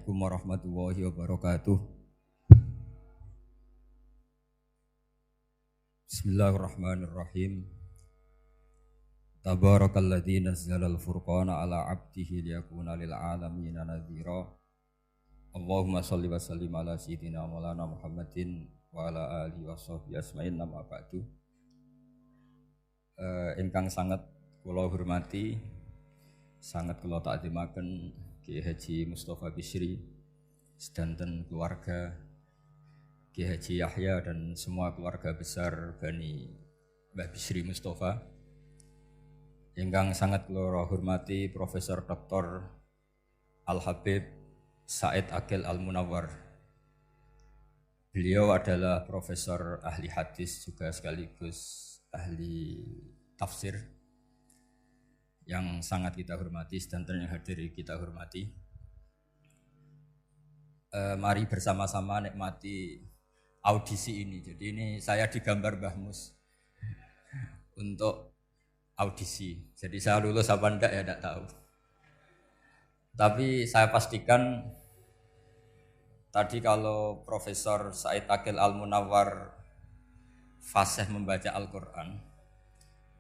Assalamualaikum warahmatullahi wabarakatuh. Bismillahirrahmanirrahim. Tabarakalladzi nazzalal furqana ala 'abdihi liyakuna lil 'alamin nadhira. Allahumma shalli wa sallim ala sayyidina maulana Muhammadin wa ala alihi washabbihi asma'in amma ba'du. Ingkang sangat kula hormati, sangat kula takzimaken Kiai Haji Mustafa Bisri sedanten keluarga, Kiai Haji Yahya dan semua keluarga besar Bani Mbah Bisri Mustafa. Ingkang sangat kula hormati Profesor Dr. Al-Habib Said Aqil Al-Munawwar. Beliau adalah profesor ahli hadis juga sekaligus ahli tafsir yang sangat kita hormati, sedanten yang hadir kita hormati. Mari bersama-sama nikmati audisi ini. Jadi ini saya digambar Mbah Mus untuk audisi. Jadi saya lulus apa enggak ya enggak tahu. Tapi saya pastikan tadi kalau Profesor Said Aqil Al-Munawwar fasih membaca Al-Quran,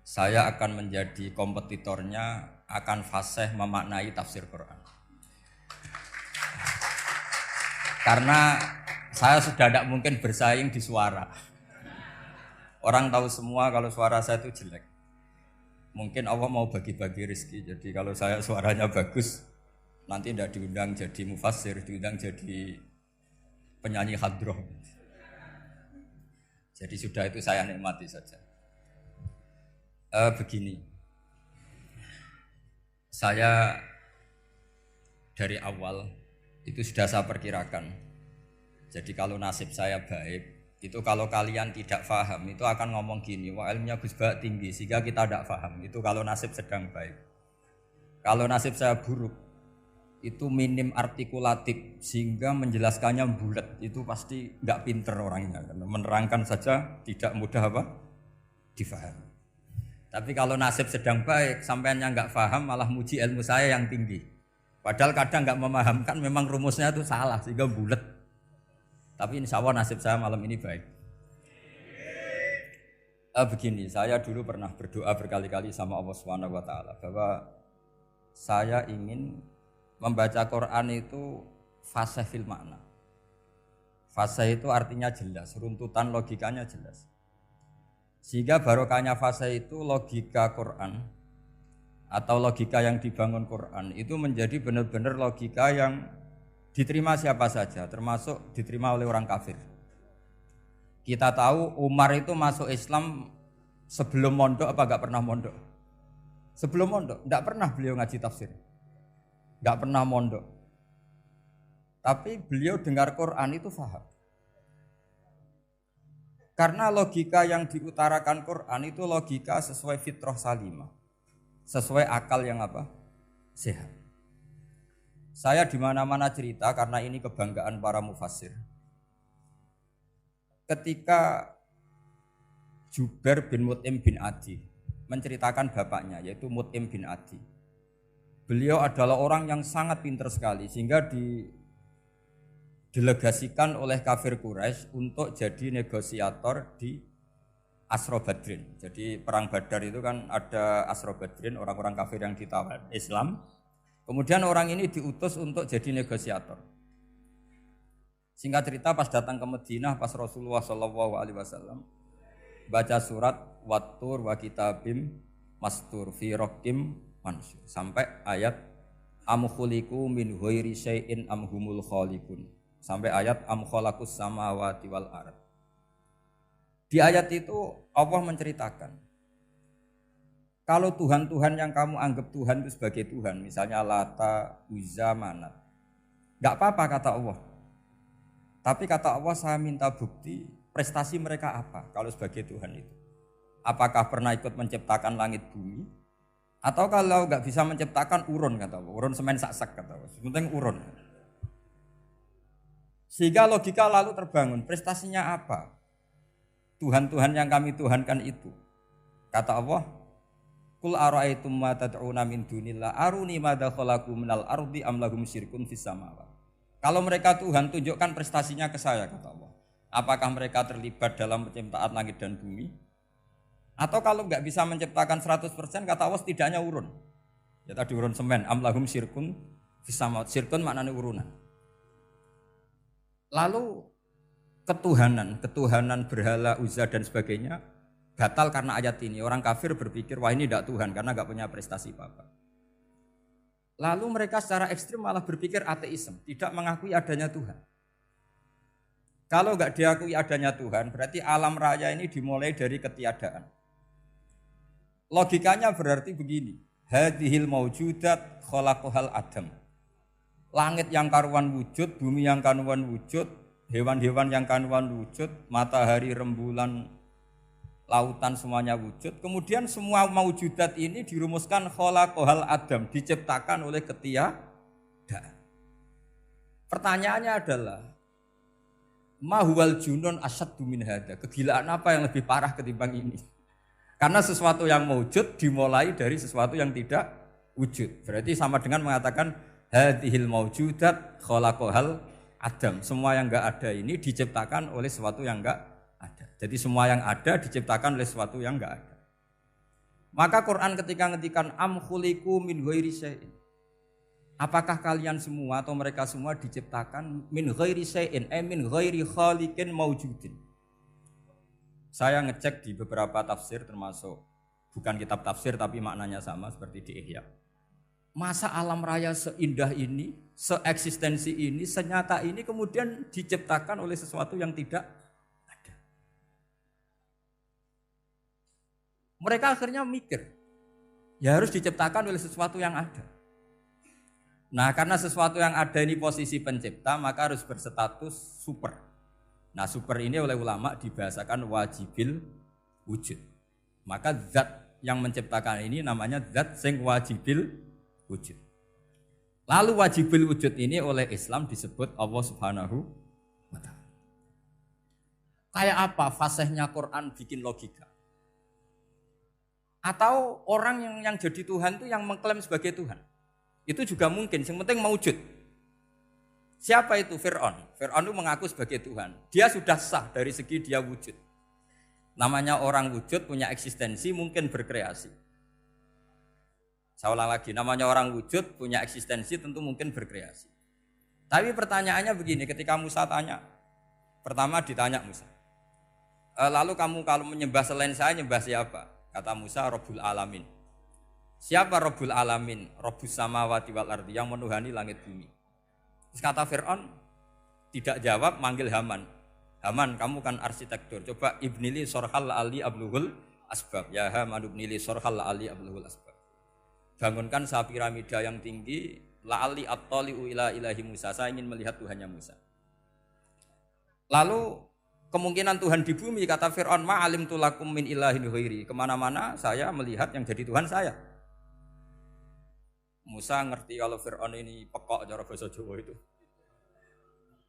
saya akan menjadi kompetitornya, akan fasih memaknai tafsir Quran. Karena saya sudah tidak mungkin bersaing di suara. Orang tahu semua kalau suara saya itu jelek. Mungkin Allah mau bagi-bagi rezeki. Jadi kalau saya suaranya bagus, nanti tidak diundang jadi mufassir, diundang jadi penyanyi hadroh. Jadi sudah itu saya nikmati saja. Begini, saya dari awal itu sudah saya perkirakan. Jadi kalau nasib saya baik, itu kalau kalian tidak paham itu akan ngomong gini, wah ilmunya Gus Bak tinggi sehingga kita tidak paham. Itu kalau nasib sedang baik. Kalau nasib saya buruk, itu minim artikulatif sehingga menjelaskannya bulat. Itu pasti nggak pinter orangnya, karena menerangkan saja tidak mudah difahami. Tapi kalau nasib sedang baik, sampean yang nggak paham malah muji ilmu saya yang tinggi. Padahal kadang nggak memahamkan, memang rumusnya itu salah sehingga bulat. Tapi insya Allah nasib saya malam ini baik. Begini, saya dulu pernah berdoa berkali-kali sama Allah SWT bahwa saya ingin membaca Quran itu fasih fil makna. Fasih itu artinya jelas, runtutan logikanya jelas. Sehingga barokahnya fase itu logika Quran atau logika yang dibangun Quran itu menjadi benar-benar logika yang diterima siapa saja, termasuk diterima oleh orang kafir. Kita tahu Umar itu masuk Islam sebelum mondok apa enggak pernah mondok? Sebelum mondok, enggak pernah beliau ngaji tafsir. Enggak pernah mondok. Tapi beliau dengar Quran itu paham. Karena logika yang diutarakan Quran itu logika sesuai fitrah salimah. Sesuai akal yang sehat. Saya di mana-mana cerita karena ini kebanggaan para mufassir. Ketika Jubair bin Mut'im bin Adi menceritakan bapaknya yaitu Mut'im bin Adi. Beliau adalah orang yang sangat pintar sekali sehingga didelegasikan oleh kafir Quraisy untuk jadi negosiator di Asra Badrin. Jadi perang Badar itu kan ada Asra Badrin, orang-orang kafir yang ditawar Islam. Kemudian orang ini diutus untuk jadi negosiator. Singkat cerita pas datang ke Madinah, pas Rasulullah SAW baca surat Wattur wa kitabim mastur fi raqim mansur sampai ayat am khuliqu min ghairi syai'in am humul khaliqun. Sampai ayat am khalaqus samawati wal ard. Di ayat itu Allah menceritakan kalau Tuhan-Tuhan yang kamu anggap Tuhan itu sebagai Tuhan, misalnya Lata, Uzza, Manat, enggak apa-apa kata Allah. Tapi kata Allah saya minta bukti prestasi mereka apa kalau sebagai Tuhan itu. Apakah pernah ikut menciptakan langit bumi? Atau kalau enggak bisa menciptakan urun kata Allah, urun semen sak-sak kata Allah. Penting urun. Sehingga logika lalu terbangun, prestasinya apa? Tuhan-Tuhan yang kami tuhankan itu. Kata Allah, Qul ara'aytum ma tad'una min dunillah aruni madza khalaqu minal ardi am lahum syirkun fis samawati. Kalau mereka Tuhan, tunjukkan prestasinya ke saya, kata Allah. Apakah mereka terlibat dalam penciptaan langit dan bumi? Atau kalau nggak bisa menciptakan 100%, kata Allah setidaknya urun. Ya tadi urun semen, amlahum syirkun fisamawat. Syirkun maknanya urunan. Lalu ketuhanan berhala, Uzza dan sebagainya batal karena ayat ini. Orang kafir berpikir, wah ini tidak Tuhan karena nggak punya prestasi apa-apa. Lalu mereka secara ekstrim malah berpikir ateisme, tidak mengakui adanya Tuhan. Kalau nggak diakui adanya Tuhan, berarti alam raya ini dimulai dari ketiadaan. Logikanya berarti begini, hadhil maujudat khalaqahal adam. Langit yang karuan wujud, bumi yang karuan wujud, hewan-hewan yang karuan wujud, matahari, rembulan, lautan semuanya wujud. Kemudian semua maujudat ini dirumuskan khalaqahal adam, diciptakan oleh ketiadaan. Pertanyaannya adalah ma huwal junun asyaddu min hadza? Kegilaan apa yang lebih parah ketimbang ini? Karena sesuatu yang wujud dimulai dari sesuatu yang tidak wujud. Berarti sama dengan mengatakan hadhil maujudat khalaqahal adam. Semua yang enggak ada ini diciptakan oleh sesuatu yang enggak ada. Jadi semua yang ada diciptakan oleh sesuatu yang enggak ada. Maka Quran ketika ngetikan am khuliqu min ghairi syai'in. Apakah kalian semua atau mereka semua diciptakan min ghairi syai'in, min ghairi khaliqin maujudin. Saya ngecek di beberapa tafsir termasuk bukan kitab tafsir tapi maknanya sama seperti di Ihya. Masa alam raya seindah ini, seeksistensi ini, senyata ini kemudian diciptakan oleh sesuatu yang tidak ada. Mereka akhirnya mikir, ya harus diciptakan oleh sesuatu yang ada. Nah karena sesuatu yang ada ini posisi pencipta, maka harus berstatus super. Nah super ini oleh ulama dibahasakan wajibil wujud. Maka zat yang menciptakan ini namanya zat sing wajibil wujud. Lalu wajibil wujud ini oleh Islam disebut Allah Subhanahu wa ta'ala. Kayak apa fasihnya Quran bikin logika? Atau orang yang jadi Tuhan itu yang mengklaim sebagai Tuhan? Itu juga mungkin, yang penting mewujud. Siapa itu? Fir'aun. Fir'aun itu mengaku sebagai Tuhan. Dia sudah sah dari segi dia wujud. Namanya orang wujud punya eksistensi, mungkin berkreasi. Saya ulang lagi, namanya orang wujud punya eksistensi, tentu mungkin berkreasi. Tapi pertanyaannya begini, ketika Musa tanya, pertama ditanya Musa, lalu kamu kalau menyembah selain saya, nyembah siapa? Kata Musa, Rabbul Alamin. Siapa Rabbul Alamin? Rabbus samawati wal ardi, yang menuhani langit bumi. Terus kata Fir'aun, tidak jawab, manggil Haman. Haman, kamu kan arsitektur, coba ibnili sorhal ali abluhul asbab. Ya Haman ibnili sorhal ali abluhul asbab. Bangunkan sebuah piramida yang tinggi, la'ali at-tali'u ila ilahi Musa. Saya ingin melihat Tuhannya Musa. Lalu kemungkinan Tuhan di bumi, kata Fir'aun, ma'alim tulakum min ilahin ghairi. Kemana-mana saya melihat yang jadi Tuhan saya. Musa ngerti kalau Fir'aun ini pekok cara bahasa Jawa itu.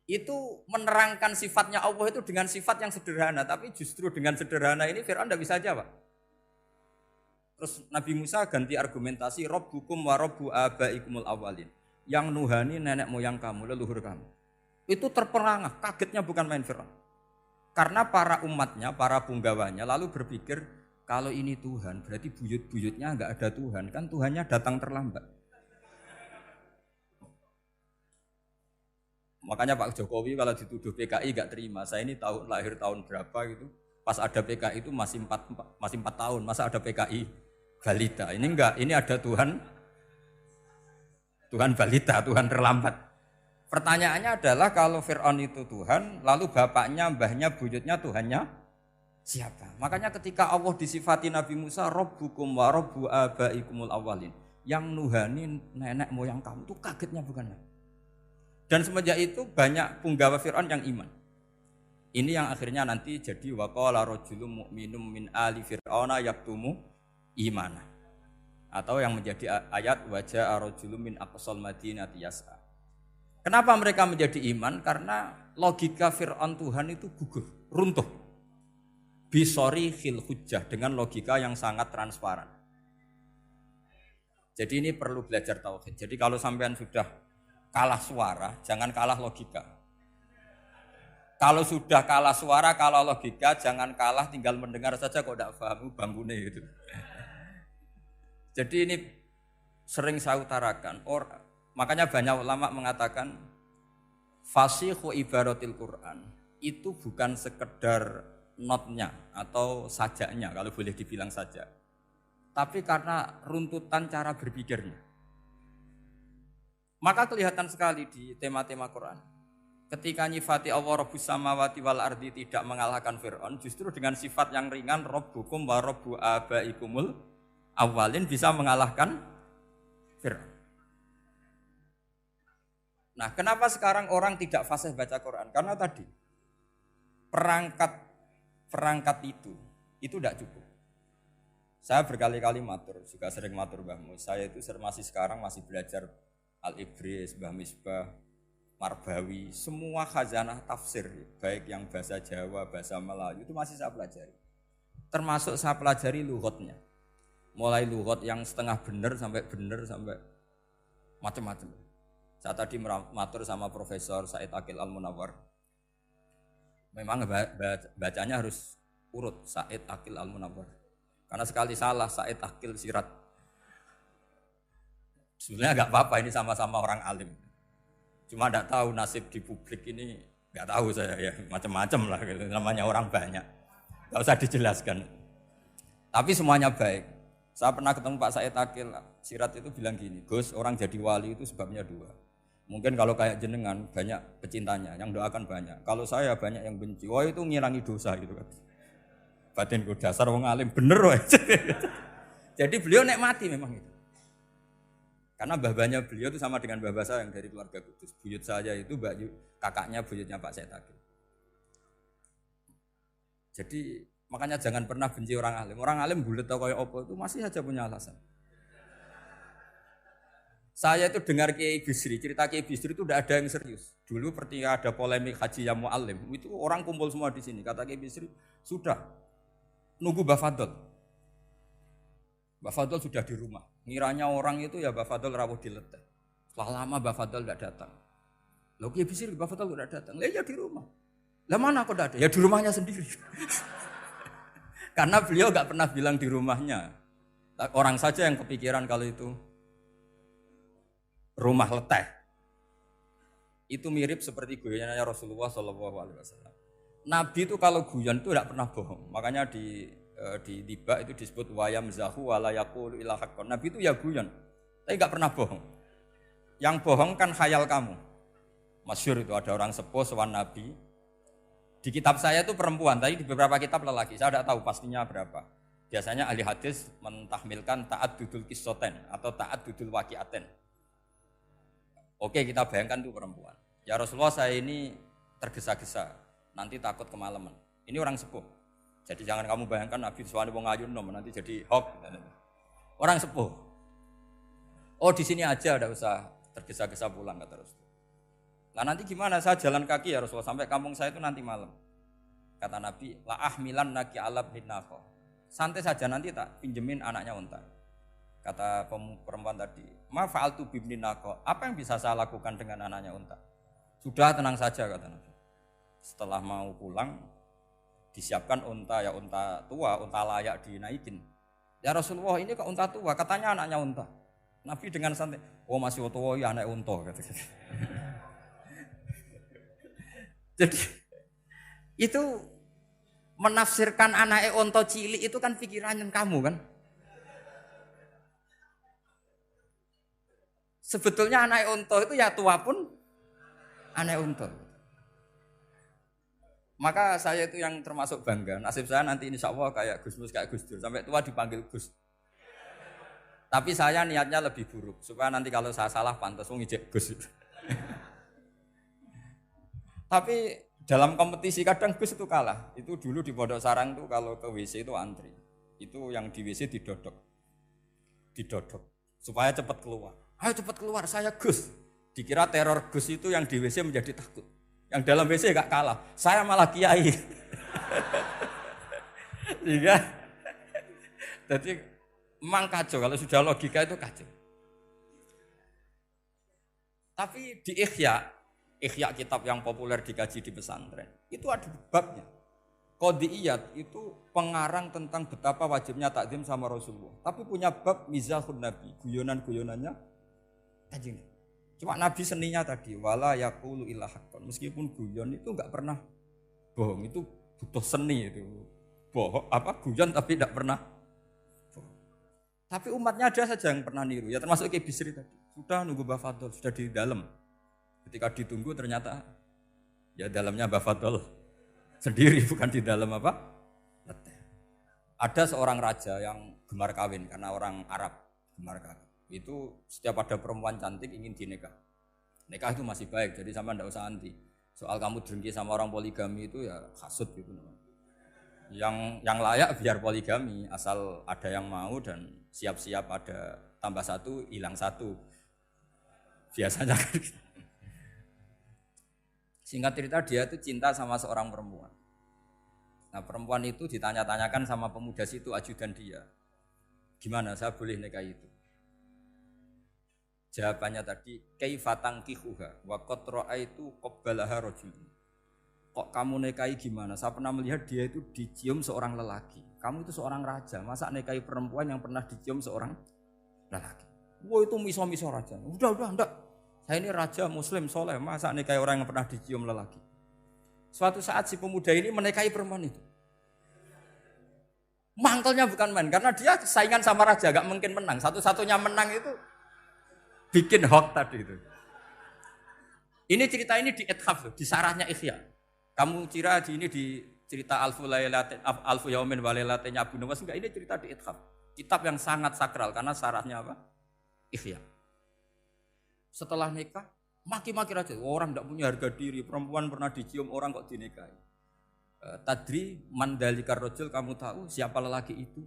Itu menerangkan sifatnya Allah itu dengan sifat yang sederhana. Tapi justru dengan sederhana ini Fir'aun tidak bisa jawab. Terus Nabi Musa ganti argumentasi, Rabbukum wa Rabbu abaikumul awalin. Yang nuhani nenek moyang kamu, leluhur kamu. Itu terperangah, kagetnya bukan main Fir'aun. Karena para umatnya, para punggawanya lalu berpikir, kalau ini Tuhan, berarti buyut-buyutnya enggak ada Tuhan. Kan Tuhannya datang terlambat. Makanya Pak Jokowi kalau dituduh PKI enggak terima. Saya ini lahir tahun berapa gitu. Pas ada PKI itu masih 4 tahun. Masa ada PKI balita? Ini enggak, ini ada Tuhan balita, Tuhan terlambat. Pertanyaannya adalah kalau Fir'aun itu Tuhan, lalu bapaknya, mbahnya, buyutnya Tuhannya siapa? Makanya ketika Allah disifati Nabi Musa, Rabbukum wa Rabbu abaikumul awalin. Yang nuhani nenek moyang kamu, itu kagetnya bukan main. Dan semenjak itu banyak punggawa Fir'aun yang iman. Ini yang akhirnya nanti jadi waqala rajulun mu'minum min ali fir'auna yaktumu imana. Atau yang menjadi ayat wajaa rajulun min aqsal madinati yas'a. Kenapa mereka menjadi iman? Karena logika Fir'aun Tuhan itu gugur, runtuh. Bisori khil hujjah, dengan logika yang sangat transparan. Jadi ini perlu belajar tauhid. Jadi kalau sampean sudah kalah suara, jangan kalah logika. Kalau sudah kalah suara, kalah logika, jangan kalah tinggal mendengar saja kok tidak paham bambune gitu. Jadi ini sering saya utarakan. Makanya banyak ulama mengatakan fasihu ibaratil Quran itu bukan sekedar notnya atau sajaknya kalau boleh dibilang saja. Tapi karena runtutan cara berpikirnya. Maka kelihatan sekali di tema-tema Quran. Ketika nyifati Allah Rabbus samawati wal ardi tidak mengalahkan Fir'aun, justru dengan sifat yang ringan Rabbukum wa Rabbu abaikumul awalin bisa mengalahkan Fir'aun. Nah, kenapa sekarang orang tidak fasih baca Quran? Karena tadi perangkat itu tidak cukup. Saya berkali-kali matur, juga sering matur Mbah Mus. Saya itu masih belajar Al-Ibris, Mbah Misbah, Marbawi, semua khazanah tafsir, baik yang bahasa Jawa, bahasa Melayu itu masih saya pelajari. Termasuk saya pelajari lughatnya. Mulai lughat yang setengah benar sampai macam-macam. Saya tadi matur sama Profesor Said Aqil Al-Munawwar. Memang bacanya harus urut Said Aqil Al-Munawwar. Karena sekali salah Said Aqil Sirat. Sebenarnya enggak apa-apa, ini sama-sama orang alim. Cuma enggak tahu nasib di publik ini, enggak tahu saya ya, macam-macam lah gitu. Namanya orang banyak. Enggak usah dijelaskan. Tapi semuanya baik. Saya pernah ketemu Pak Said Aqil Sirat itu bilang gini, Gus, orang jadi wali itu sebabnya dua. Mungkin kalau kayak jenengan banyak pecintanya, yang doakan banyak. Kalau saya banyak yang benci, wah itu ngilangi dosa gitu kan. Batinku dasar wong alim bener woy. Jadi beliau nikmati memang itu. Karena mbah-mbahnya beliau itu sama dengan mbah saya yang dari keluarga Kudus. Buyut saya itu kakaknya buyutnya Pak Said Aqil. Jadi makanya jangan pernah benci orang alim. Orang alim bulet atau kayak opo itu masih saja punya alasan. Saya itu dengar Kiai Bisri, cerita Kiai Bisri itu tidak ada yang serius. Dulu ketika ada polemik haji yang mu'alim, itu orang kumpul semua di sini. Kata Kiai Bisri, sudah nunggu Mbah Fadl. Mbah Fadl sudah di rumah. Ngiranya orang itu ya Mbah Fadl rawuh dileteh. Setelah lama Mbah Fadl tidak datang. Loh Kiai Bisri Mbah Fadl tidak datang. Lah ya di rumah. Lah mana kok tidak ada? Ya di rumahnya sendiri. Karena beliau enggak pernah bilang di rumahnya. Orang saja yang kepikiran kalau itu rumah leteh. Itu mirip seperti guyonannya Rasulullah SAW. Nabi itu kalau guyon itu tidak pernah bohong. Makanya di tiba itu disebut wayam zahu wala yaqulu illa haqqan. Nabi itu ya guyon, tapi enggak pernah bohong. Yang bohong kan khayal kamu. Masyhur itu ada orang sepuh sowan Nabi. Di kitab saya itu perempuan, tapi di beberapa kitab lelaki. Saya tidak tahu pastinya berapa. Biasanya ahli hadis mentahmilkan taat dudul kisoten atau taat dudul waqiaten. Oke, kita bayangkan itu perempuan. Ya Rasulullah, saya ini tergesa-gesa, nanti takut kemalaman. Ini orang sepuh. Jadi jangan kamu bayangkan Nabi suami wong ayu nom nanti jadi hoax. Orang sepuh. Oh di sini aja, enggak usah tergesa-gesa pulang kata Rasul. Nah nanti gimana? Saya jalan kaki ya Rasulullah sampai kampung saya itu nanti malam. Kata Nabi, la ahmilan naki alab binako. Santai saja nanti tak pinjemin anaknya unta. Kata perempuan tadi, ma fa'altu bibninako. Apa yang bisa saya lakukan dengan anaknya unta? Sudah tenang saja kata Nabi. Setelah mau pulang, disiapkan unta, ya unta tua, unta layak dinaikin. Ya Rasulullah ini kok unta tua, katanya anaknya unta. Nabi dengan santai, oh masih tua ya anak unta. Jadi itu menafsirkan anaknya unta cilik itu kan pikirannya kamu kan. Sebetulnya anak unta itu ya tua pun anak unta. Maka saya itu yang termasuk bangga. Nasib saya nanti insya Allah kayak Gus Mus, kayak Gus Dur. Sampai tua dipanggil Gus. Tapi saya niatnya lebih buruk. Supaya nanti kalau saya salah pantas ngijek Gus. Tapi dalam kompetisi kadang Gus itu kalah. Itu dulu di Pondok Sarang itu kalau ke WC itu antri. Itu yang di WC didodok. Supaya cepat keluar. Ayo cepat keluar, saya Gus. Dikira teror Gus itu yang di WC menjadi takut. Yang dalam WC gak kalah, saya malah kiai. Iya. Jadi memang kacau, kalau sudah logika itu kacau. Tapi di Ihya kitab yang populer dikaji di pesantren, itu ada babnya. Qadiyat itu pengarang tentang betapa wajibnya takzim sama Rasulullah. Tapi punya bab mizahun Nabi, guyonan-guyonannya Kanjeng. Cuma Nabi seninya tadi, wala yaqulu illa haqqan. Meskipun guyon itu enggak pernah bohong, itu butuh seni itu. Bohong guyon tapi tidak pernah bohong. Tapi umatnya ada saja yang pernah niru, ya termasuk Ki Bisri tadi. Sudah nunggu Mbah Fadl, sudah di dalam. Ketika ditunggu ternyata ya dalamnya Mbah Fadl sendiri, bukan di dalam Ada seorang raja yang gemar kawin karena orang Arab gemar kawin. Itu setiap ada perempuan cantik ingin dinikah. Nikah itu masih baik, jadi sama ndak usah anti. Soal kamu dengki sama orang poligami itu ya hasud gitu. Yang layak biar poligami, asal ada yang mau dan siap-siap ada tambah satu, hilang satu. Biasanya kan. Singkat cerita dia itu cinta sama seorang perempuan. Nah perempuan itu ditanya-tanyakan sama pemuda situ ajudan dia. Gimana saya boleh nikah itu? Jawabannya tadi kaifa tankihuha wa qad ra'aitu qabbalaha rajul. Kok kamu nikahi gimana? Saya pernah melihat dia itu dicium seorang lelaki. Kamu itu seorang raja, masa nikahi perempuan yang pernah dicium seorang lelaki? Wah itu miso-miso raja. Udah enggak. Saya ini raja muslim soleh, masa nikahi orang yang pernah dicium lelaki? Suatu saat si pemuda ini menikahi perempuan itu. Mangkelnya bukan main, karena dia saingan sama raja, gak mungkin menang. Satu-satunya menang itu bikin hoax tadi itu. Ini cerita ini di Ithaf, di sarahnya Ihya. Kamu kira ini di cerita Alfu Yaumin wa Lailatin Abu Nawas, enggak, ini cerita di Ithaf. Kitab yang sangat sakral karena sarahnya apa? Ihya. Setelah nikah, maki-maki raja. Orang tidak punya harga diri, perempuan pernah dicium orang kok dinikahi. Tadri mandalikar rojul, kamu tahu siapa lelaki itu?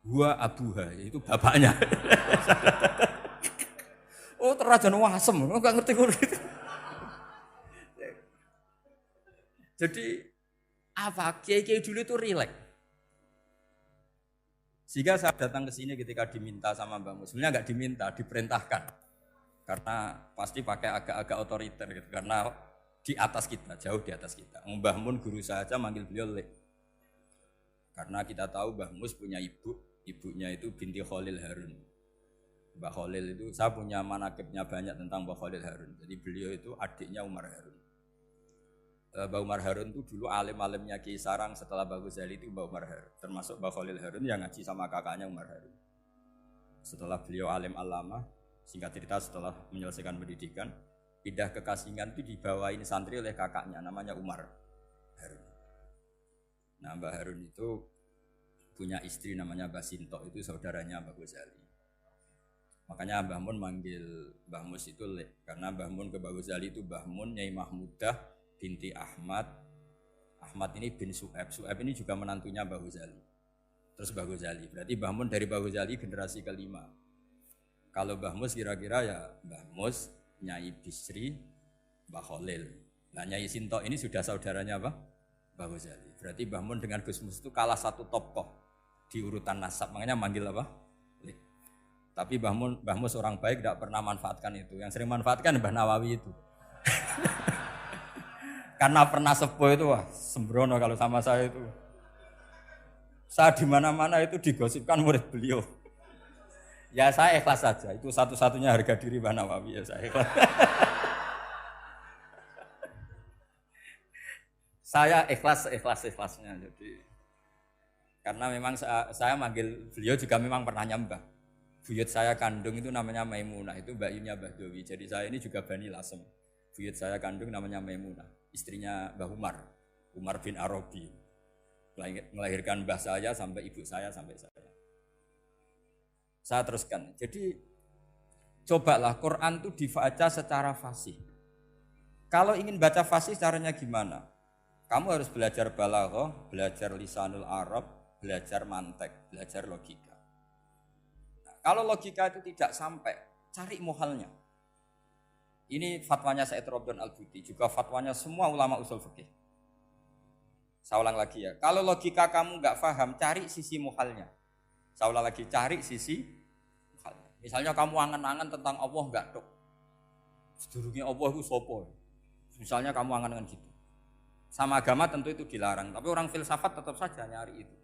Gua abuha, itu bapaknya. Oh terrajan wasem, enggak ngerti gitu. Jadi apa? Kiai-kiai dulu itu rileks. Sehingga saya datang ke sini ketika diminta sama Mbak Mus. Sebenarnya enggak diminta, diperintahkan. Karena pasti pakai agak-agak otoriter gitu. Karena di atas kita, jauh di atas kita. Mbah Mun guru saja manggil beliau Lek. Karena kita tahu Mbah Mus punya ibu, ibunya itu binti Khalil Harun. Mbah Khalil itu, saya punya manakibnya banyak tentang Mbah Khalil Harun. Jadi beliau itu adiknya Umar Harun. Mbah Umar Harun itu dulu alim-alimnya Ki Sarang, setelah Mbah Ghazali itu Mbah Umar Harun. Termasuk Mbah Khalil Harun yang ngaji sama kakaknya Umar Harun. Setelah beliau alim alama, singkat cerita setelah menyelesaikan pendidikan, pindah ke Kasingan itu dibawain santri oleh kakaknya namanya Umar Harun. Nah Mbah Harun itu punya istri namanya Mbah Sinto, itu saudaranya Mbah Ghazali. Makanya Mbah Mun manggil Mbah Mus itu Lek, karena Mbah Mun ke Mbah Ghazali itu Mbah Mun Nyai Mahmudah binti Ahmad. Ahmad ini bin Su'aib. Su'aib ini juga menantunya Mbah Ghazali. Terus Mbah Ghazali, berarti Mbah Mun dari Mbah Ghazali generasi kelima. Kalau Mbah Mus kira-kira ya Mbah Mus, Nyai Bisri, Mbah Khalil. Nah Nyai Sinto ini sudah saudaranya apa? Mbah Ghazali. Berarti Mbah Mun dengan Gus Mus itu kalah satu tokoh di urutan nasab. Makanya manggil apa? Lek. Tapi Mbah Mus orang baik, tidak pernah manfaatkan itu. Yang sering manfaatkan Mbah Nawawi itu. Karena pernah sepuh itu, wah sembrono kalau sama saya itu. Saya di mana-mana itu digosipkan murid beliau. Ya saya ikhlas saja, itu satu-satunya harga diri Mbah Nawawi, ya saya ikhlas. Saya ikhlasnya, jadi karena memang saya manggil beliau juga memang pernah nyembah. Buyut saya kandung itu namanya Maimunah, itu mbaknya Mbah Dowi. Jadi saya ini juga Bani Lasem. Buyut saya kandung namanya Maimunah, istrinya Mbah Umar bin Arabi. Melahirkan mbah saya sampai ibu saya sampai saya. Saya teruskan. Jadi cobalah Quran itu dibaca secara fasih. Kalau ingin baca fasih caranya gimana? Kamu harus belajar balaghah, belajar lisanul Arab, belajar mantek, belajar logika. Nah, kalau logika itu tidak sampai, cari muhalnya. Ini fatwanya Said Robdon Al-Buti, juga fatwanya semua ulama usul fikih. Saya ulang lagi ya, kalau logika kamu nggak paham, cari sisi muhalnya. Saya ulang lagi, cari sisi muhalnya. Misalnya kamu angan-angan tentang Allah nggak dok. Sedurunge Allah iku sapa? Misalnya kamu angan-angan gitu. Sama agama tentu itu dilarang, tapi orang filsafat tetap saja nyari itu.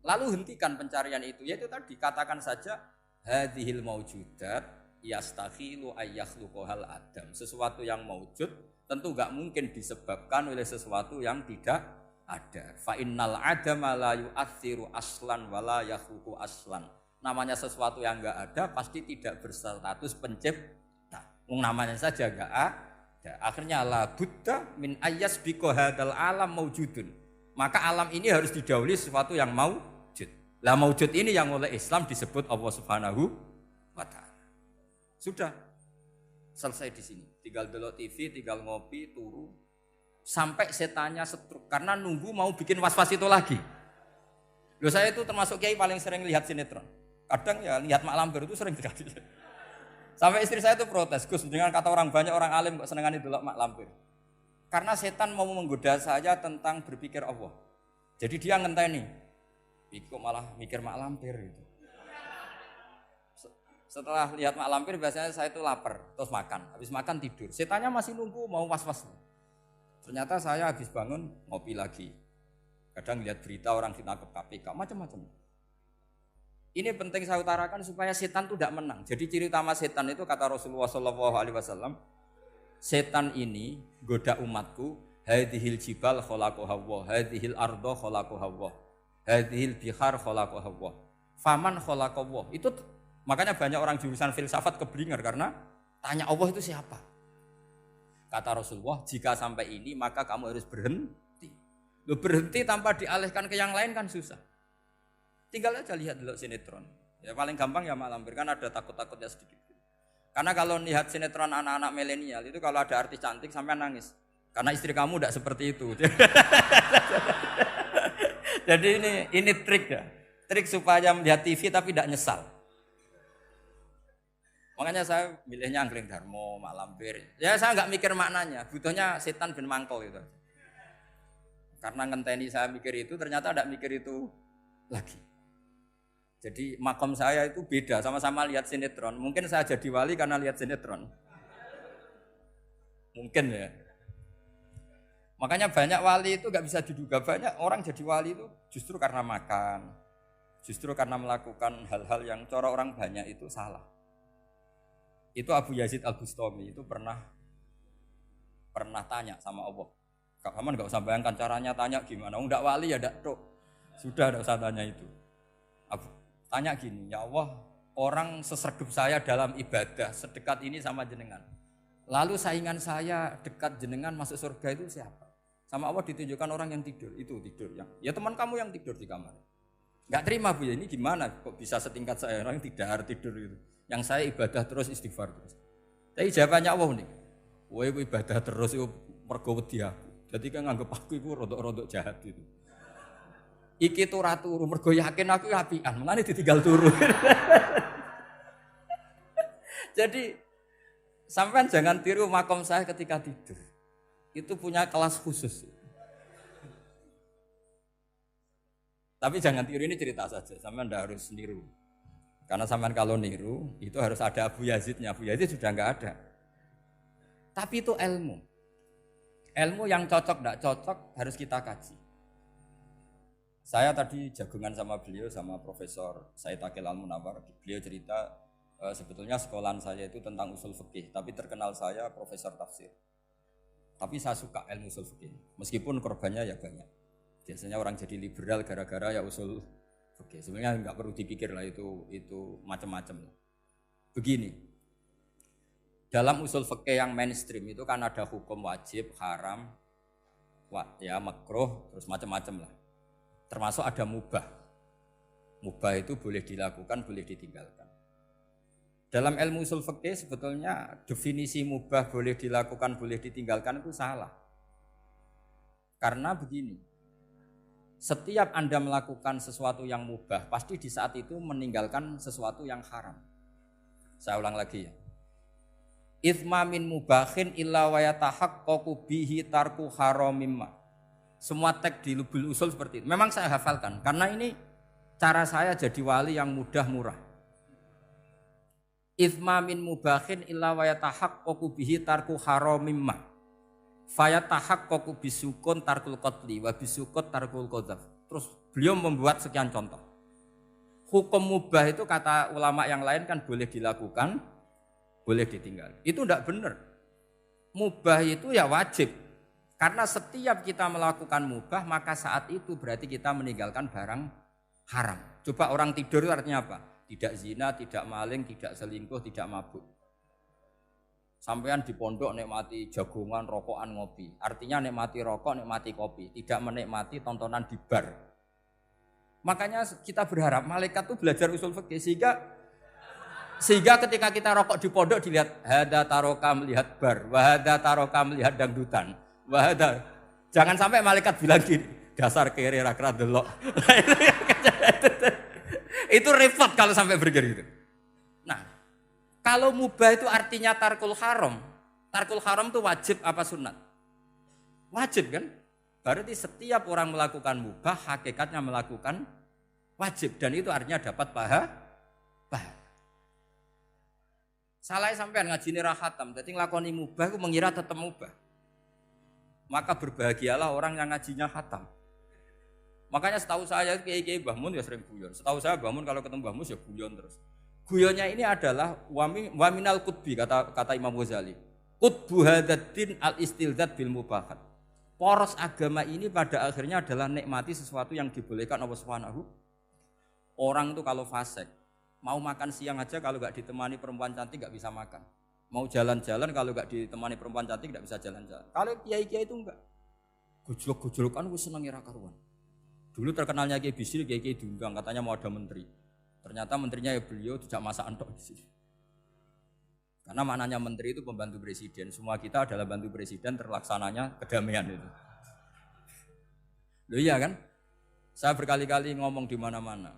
Lalu hentikan pencarian itu, yaitu tadi katakan saja hadhil maujudat yastakhilu ayyakhluqahal adam. Sesuatu yang maujud tentu enggak mungkin disebabkan oleh sesuatu yang tidak ada. Fa innal adama la yu'atsiru aslan wala yakhluqu aslan. Namanya sesuatu yang enggak ada pasti tidak berstatus pencipta. Namanya saja enggak ada. Akhirnya la buddha min ayyasbiqa hadzal alam maujudun. Maka alam ini harus didahului sesuatu yang maujud. Lah maujud ini yang oleh Islam disebut Allah Subhanahu wa taala. Sudah selesai di sini. Tinggal delok TV, tinggal ngopi, turu sampai setannya setruk karena nunggu mau bikin was-was itu lagi. Loh saya itu termasuk kiai paling sering lihat sinetron. Kadang ya lihat Mak Lampir itu sering sekali. Sampai istri saya itu protes, Gus, dengan kata orang banyak orang alim kok senengane delok Mak Lampir. Karena setan mau menggoda saya tentang berpikir Allah. Jadi dia ngenteni. Kok malah mikir Mak Lampir gitu. Setelah lihat Mak Lampir biasanya saya itu lapar, terus makan. Habis makan tidur. Setannya masih nunggu mau was-was. Ternyata saya habis bangun ngopi lagi. Kadang lihat berita orang ditangkap KPK, macam-macam. Ini penting saya utarakan supaya setan itu tidak menang. Jadi ciri utama setan itu kata Rasulullah SAW, setan ini goda umatku, hadhil jibal khalaqaha Allah, hadhil ardo khalaqaha Allah, hadhil bihar khalaqaha Allah, faman khalaqaha Allah. Itu makanya banyak orang jurusan filsafat keblinger karena tanya Allah itu siapa. Kata Rasulullah, jika sampai ini maka kamu harus berhenti. Lo berhenti tanpa dialihkan ke yang lain kan susah. Tinggal aja lihat dulu sinetron. Ya paling gampang ya Mak Lampir, kan ada takut-takutnya sedikit. Karena kalau lihat sinetron anak-anak milenial itu kalau ada artis cantik sampai nangis. Karena istri kamu tidak seperti itu. Jadi ini trik ya. Trik supaya melihat TV tapi tidak nyesal. Makanya saya milihnya Anggreng Darmo, Mak Lampir. Ya saya nggak mikir maknanya, butuhnya setan ben mangkol itu. Karena ngenteni saya mikir itu ternyata tidak mikir itu lagi. Jadi makom saya itu beda, sama-sama lihat sinetron. Mungkin saya jadi wali karena lihat sinetron. Mungkin ya. Makanya banyak wali itu gak bisa diduga. Banyak orang jadi wali itu justru karena makan. Justru karena melakukan hal-hal yang cara orang banyak itu salah. Itu Abu Yazid Al-Bustami itu pernah tanya sama Allah. Kamu gak usah bayangkan caranya tanya gimana. Enggak wali ya enggak tok. Sudah enggak usah tanya itu. Tanya gini, ya Allah, orang sesergep saya dalam ibadah sedekat ini sama jenengan. Lalu saingan saya dekat jenengan masuk surga itu siapa? Sama Allah ditunjukkan orang yang tidur, itu tidur yang. Ya teman kamu yang tidur di kamar. Enggak terima Bu ya, ini gimana kok bisa setingkat saya orang yang tidak tidur itu. Yang saya ibadah terus istighfar terus. Tapi jawabannya Allah nih. Woe ibadah terus itu mergo wedi aku. Jadi kan nganggep aku itu rodok-rodok jahat gitu. Iki tuh ratu mergo yakin aku apian, mulane ditinggal turu. Jadi sampean jangan tiru makom saya ketika tidur. Itu punya kelas khusus. Tapi jangan tiru, ini cerita saja, sampean ndak harus niru. Karena sampean kalau niru itu harus ada Abu Yazidnya. Abu Yazid sudah enggak ada. Tapi itu ilmu. Ilmu yang cocok enggak cocok harus kita kaji. Saya tadi jagungan sama beliau, sama Profesor Said Akil Al-Munawar. Beliau cerita sebetulnya sekolahan saya itu tentang usul fikih, tapi terkenal saya Profesor Tafsir. Tapi saya suka ilmu usul fikih, meskipun korbannya ya banyak. Biasanya orang jadi liberal gara-gara ya usul fikih. Sebenarnya nggak perlu dipikir lah itu macam-macam. Begini, dalam usul fikih yang mainstream itu kan ada hukum wajib, haram, ya makruh, terus macam-macam lah. Termasuk ada mubah. Mubah itu boleh dilakukan, boleh ditinggalkan. Dalam ilmu usul fikih sebetulnya definisi mubah boleh dilakukan, boleh ditinggalkan itu salah. Karena begini, setiap Anda melakukan sesuatu yang mubah, pasti di saat itu meninggalkan sesuatu yang haram. Saya ulang lagi ya. Itsma min mubahin illa wa yatahaqqaqu bihi tarku haramimma. Semua teks di Lubul Usul seperti itu. Memang saya hafalkan karena ini cara saya jadi wali yang mudah murah. Itsma min mubahin illa wa yatahaqqaqu bihi tarku haramimma. Fayatahaqqaqu bisukun tarkul qatli wa bisukut tarkul qadzaf. Terus beliau membuat sekian contoh. Hukum mubah itu kata ulama yang lain kan boleh dilakukan, boleh ditinggal. Itu tidak benar. Mubah itu ya wajib. Karena setiap kita melakukan mubah, maka saat itu berarti kita meninggalkan barang haram. Coba orang tidur itu artinya apa? Tidak zina, tidak maling, tidak selingkuh, tidak mabuk. Sampean di pondok nikmati jagongan, rokokan, ngopi. Artinya nikmati rokok, nikmati kopi. Tidak menikmati tontonan di bar. Makanya kita berharap malaikat itu belajar usul fikih sehingga ketika kita rokok di pondok dilihat hada taroka melihat bar, wahada taroka melihat dangdutan, wahada. Jangan sampai malaikat bilang gini, dasar kere rakra delok. Itu repot kalau sampai bergerak gitu. Nah, kalau mubah itu artinya tarkul haram. Tarkul haram itu wajib apa sunat? Wajib kan? Berarti setiap orang melakukan mubah, hakikatnya melakukan wajib. Dan itu artinya dapat pahala. Salah sampean ngajine ra khatam, dadi nglakoni mubah ku mengira tetep mubah. Maka berbahagialah orang yang ngajinya khatam. Makanya setahu saya kiai-kiai Mbah Mun ya sering guyon. Setahu saya Mbah Mun kalau ketemu Mbah Mun ya guyon terus. Guyonnya ini adalah wa minal qutbi kata Imam Ghazali. Qutbu hadaddin al-istildad bil mubahat. Poros agama ini pada akhirnya adalah nikmati sesuatu yang dibolehkan Allah Subhanahu. Orang itu kalau fasik, mau makan siang aja kalau enggak ditemani perempuan cantik enggak bisa makan. Mau jalan-jalan kalau enggak ditemani perempuan cantik enggak bisa jalan-jalan. Kalau kiai-kiai itu enggak. Gojlok-gojlokan wis seneng ira karuan. Dulu terkenalnya Kiai Bisri, Kiai diundang katanya mau ada menteri. Ternyata menterinya ya beliau tidak masak entok di sini. Karena maknanya menteri itu pembantu presiden. Semua kita adalah bantu presiden terlaksananya kedamaian itu. Loh iya kan? Saya berkali-kali ngomong di mana-mana.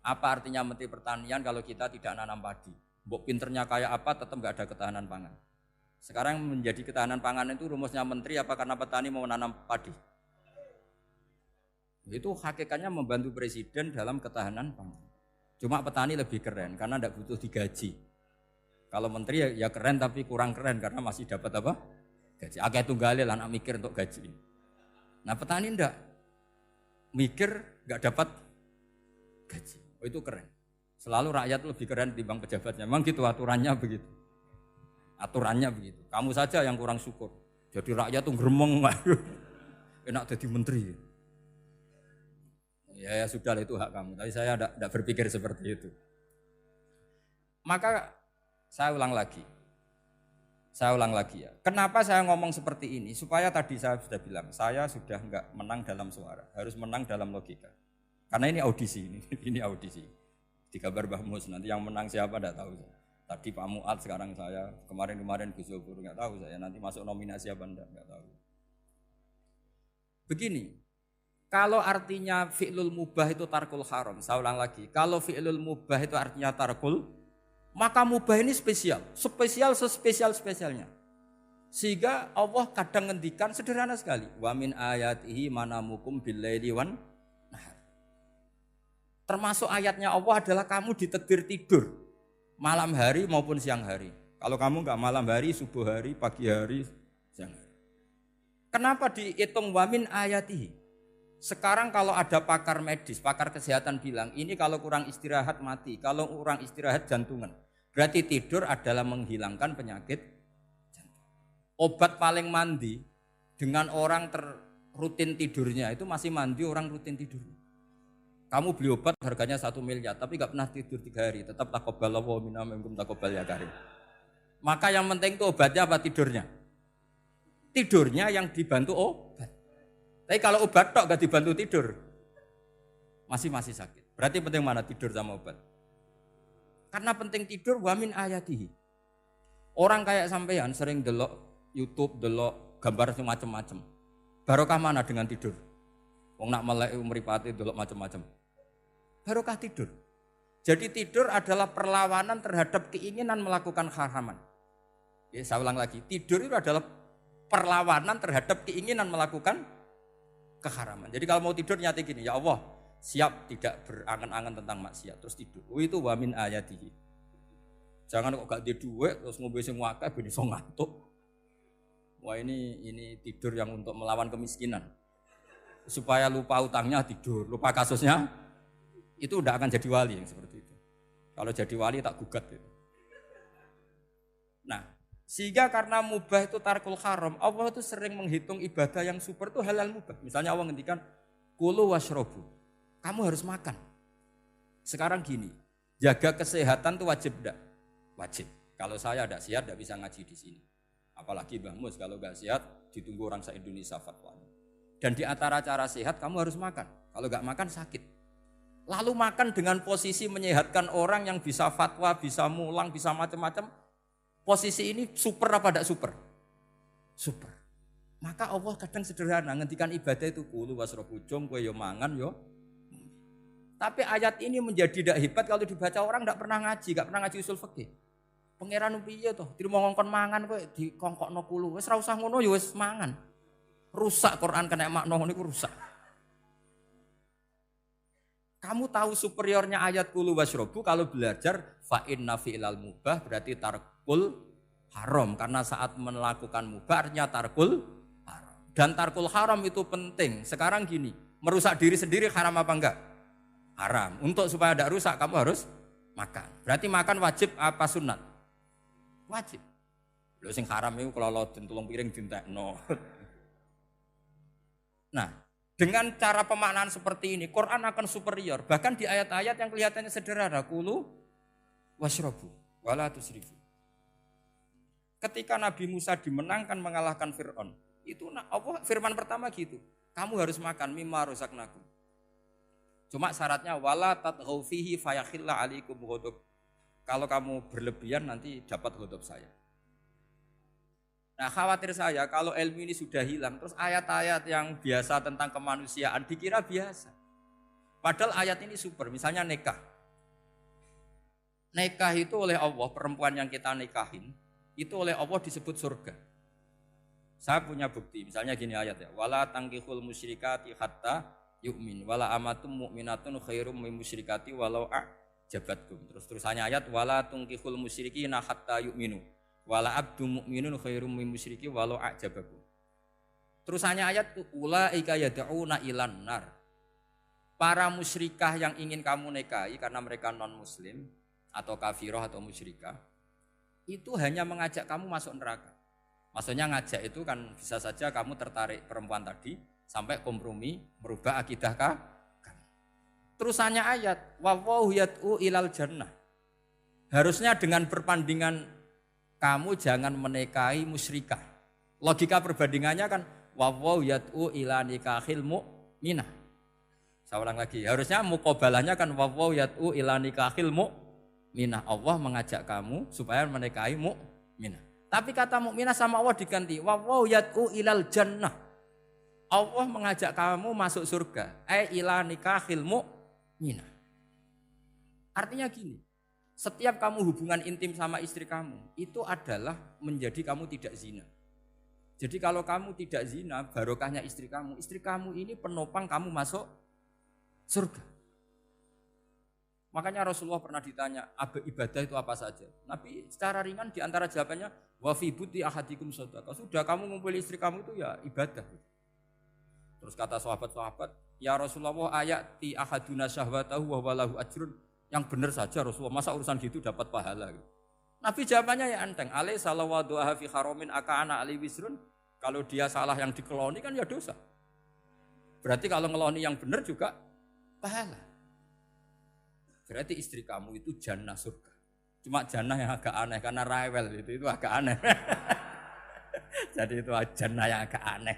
Apa artinya menteri pertanian kalau kita tidak nanam padi? Mbok pinternya kayak apa tetap nggak ada ketahanan pangan. Sekarang menjadi ketahanan pangan itu rumusnya menteri apa karena petani mau nanam padi? Itu hakikatnya membantu presiden dalam ketahanan pangan. Cuma petani lebih keren karena tidak butuh digaji. Kalau menteri ya keren tapi kurang keren karena masih dapat apa? Gaji. Akeh tunggale lah anak mikir untuk gaji. Nah petani enggak mikir enggak dapat gaji. Oh itu keren. Selalu rakyat lebih keren dibanding pejabatnya. Memang gitu aturannya begitu. Aturannya begitu. Kamu saja yang kurang syukur. Jadi rakyat tuh gremeng, enak jadi menteri. Ya sudah itu hak kamu. Tapi saya tidak berpikir seperti itu. Maka saya ulang lagi ya. Kenapa saya ngomong seperti ini? Supaya tadi saya sudah bilang, saya sudah enggak menang dalam suara, harus menang dalam logika. Karena ini audisi, ini audisi. Di kabar Mbah Mus, nanti yang menang siapa enggak tahu saya. Tadi Pak Muat, sekarang saya, kemarin Gus Zobur enggak tahu saya, nanti masuk nominasi apa enggak tahu. Begini, kalau artinya fi'lul mubah itu tarkul haram, saya ulang lagi. Kalau fi'lul mubah itu artinya tarkul, maka mubah ini spesial sespesialnya. Sehingga Allah kadang ngendikan sederhana sekali. Wa min ayatihi manamukum billaili wan nahar. Termasuk ayatnya Allah adalah kamu ditedir tidur malam hari maupun siang hari. Kalau kamu enggak malam hari, subuh hari, pagi hari, siang hari. Kenapa dihitung wa min ayatihi? Sekarang kalau ada pakar medis, pakar kesehatan bilang, ini kalau kurang istirahat mati, kalau kurang istirahat jantungan. Berarti tidur adalah menghilangkan penyakit jantung. Obat paling mandi dengan orang rutin tidurnya itu masih mandi orang rutin tidur. Kamu beli obat harganya 1 miliar, tapi gak pernah tidur 3 hari, tetap taqabbalallahu minna minkum taqabbal ya karim. Maka yang penting itu obatnya apa tidurnya? Tidurnya yang dibantu obat. Tapi kalau obat tok gak dibantu tidur, masih sakit. Berarti penting mana tidur sama obat? Karena penting tidur wa min ayatihi. Orang kayak sampean sering delok YouTube, delok gambar macam-macam. Barokah mana dengan tidur? Wong nak melek mripate delok macam-macam. Barokah tidur. Jadi tidur adalah perlawanan terhadap keinginan melakukan haraman. Ya, saya ulang lagi, tidur itu adalah perlawanan terhadap keinginan melakukan keharaman. Jadi kalau mau tidur nyati gini, ya Allah, siap tidak berangan-angan tentang maksiat terus tidur. Oh itu wa min ayatihi. Jangan kok gak di duit terus ngombe sing akeh ben iso ngantuk. Wah ini tidur yang untuk melawan kemiskinan. Supaya lupa utangnya tidur, lupa kasusnya itu udah akan jadi wali yang seperti itu. Kalau jadi wali tak gugat itu. Nah, sehingga karena mubah itu tarkul haram, Allah itu sering menghitung ibadah yang super itu halal mubah. Misalnya Allah ngendikan kulu washrobu, kamu harus makan. Sekarang gini, jaga kesehatan itu wajib enggak? Wajib. Kalau saya tidak sehat tidak bisa ngaji di sini. Apalagi Mbah Mus kalau nggak sehat ditunggu orang se-Indonesia fatwanya. Dan di antara cara sehat kamu harus makan. Kalau nggak makan sakit. Lalu makan dengan posisi menyehatkan orang yang bisa fatwa, bisa mulang, bisa macam-macam. Posisi ini super apa tidak super? Super. Maka Allah kadang sederhana ngendikan ibadah itu kulu wasrobu jong kowe yo mangan yo. Tapi ayat ini menjadi tidak hebat kalau dibaca orang tidak pernah ngaji, nggak pernah ngaji usul fikih. Pangeran piye to? Dirimo ngongkon mangan kowe dikongkokno kulu. Wis ora usah ngono ya wis mangan. Rusak Quran kena makna niku rusak. Kamu tahu superiornya ayat kulu wasrobu kalau belajar fa inna fi'lal mubah berarti tarkul haram karena saat melakukan mubah artinya tarkul haram. Dan tarkul haram itu penting. Sekarang gini, merusak diri sendiri haram apa enggak? Haram. Untuk supaya tidak rusak kamu harus makan. Berarti makan wajib apa sunat? Wajib. Lho sing haram itu kalau loden tulung piring dintekno. Nah, dengan cara pemaknaan seperti ini Quran akan superior. Bahkan di ayat-ayat yang kelihatannya sederhana, kulu washrobu wala tusrifu. Ketika Nabi Musa dimenangkan mengalahkan Fir'aun, itu Allah firman pertama gitu. Kamu harus makan mimma razaqnakum. Cuma syaratnya wala tatghaw fihi fayakhilla alaikum ghadab. Kalau kamu berlebihan nanti dapat ghadab saya. Nah, khawatir saya kalau ilmu ini sudah hilang terus ayat-ayat yang biasa tentang kemanusiaan dikira biasa. Padahal ayat ini super, misalnya nikah. Nikah itu oleh Allah, perempuan yang kita nikahin itu oleh Allah disebut surga. Saya punya bukti, misalnya gini ayat ya, wala tangkihul musyrikati hatta yu'min wala amatum mu'minatun khairum min musyrikati walau a'jabatkum. Terusannya ayat wala tangkihul musyrikina hatta yu'minu wala abdu mu'minun khairum min musyriki walau a'jabakum. Terusannya ayat ulaika yad'una ilan nar. Para musyrikah yang ingin kamu nikahi karena mereka non muslim atau kafirah atau musyrikah itu hanya mengajak kamu masuk neraka. Maksudnya ngajak itu kan bisa saja kamu tertarik perempuan tadi sampai kompromi merubah akidah kamu. Terusannya ayat wallahu yad'u ilal jannah. Harusnya dengan perbandingan kamu jangan menikahi musyrikah. Logika perbandingannya kan wallahu yad'u ila nikahil mu'minah. Saya ulang lagi, harusnya muqabalahnya kan wallahu yad'u ila nikahil mu'minah. Allah mengajak kamu supaya menikahi mu'minah. Tapi kata mukminah sama Allah diganti wallahu yad'u ilal jannah. Allah mengajak kamu masuk surga. Ila nikahil mu'minah. Artinya gini, setiap kamu hubungan intim sama istri kamu itu adalah menjadi kamu tidak zina. Jadi kalau kamu tidak zina, barokahnya istri kamu ini penopang kamu masuk surga. Makanya Rasulullah pernah ditanya, ibadah itu apa saja? Nabi secara ringan di antara jawabannya, wa fi buti ahadikum shadaqah. Sudah kamu ngumpul istri kamu itu ya ibadah. Terus kata sahabat-sahabat, ya Rasulullah ayati ahaduna syahwatahu wa walahu ajrun. Yang benar saja Rasulullah, masa urusan gitu dapat pahala. Nabi jawabannya ya enteng, alai salawadu'aha fi haramin aka'ana alai wisrun. Kalau dia salah yang dikeloni kan ya dosa. Berarti kalau ngeloni yang benar juga pahala. Berarti istri kamu itu jannah surga. Cuma jannah yang agak aneh karena rewel itu agak aneh. Jadi itu jannah yang agak aneh.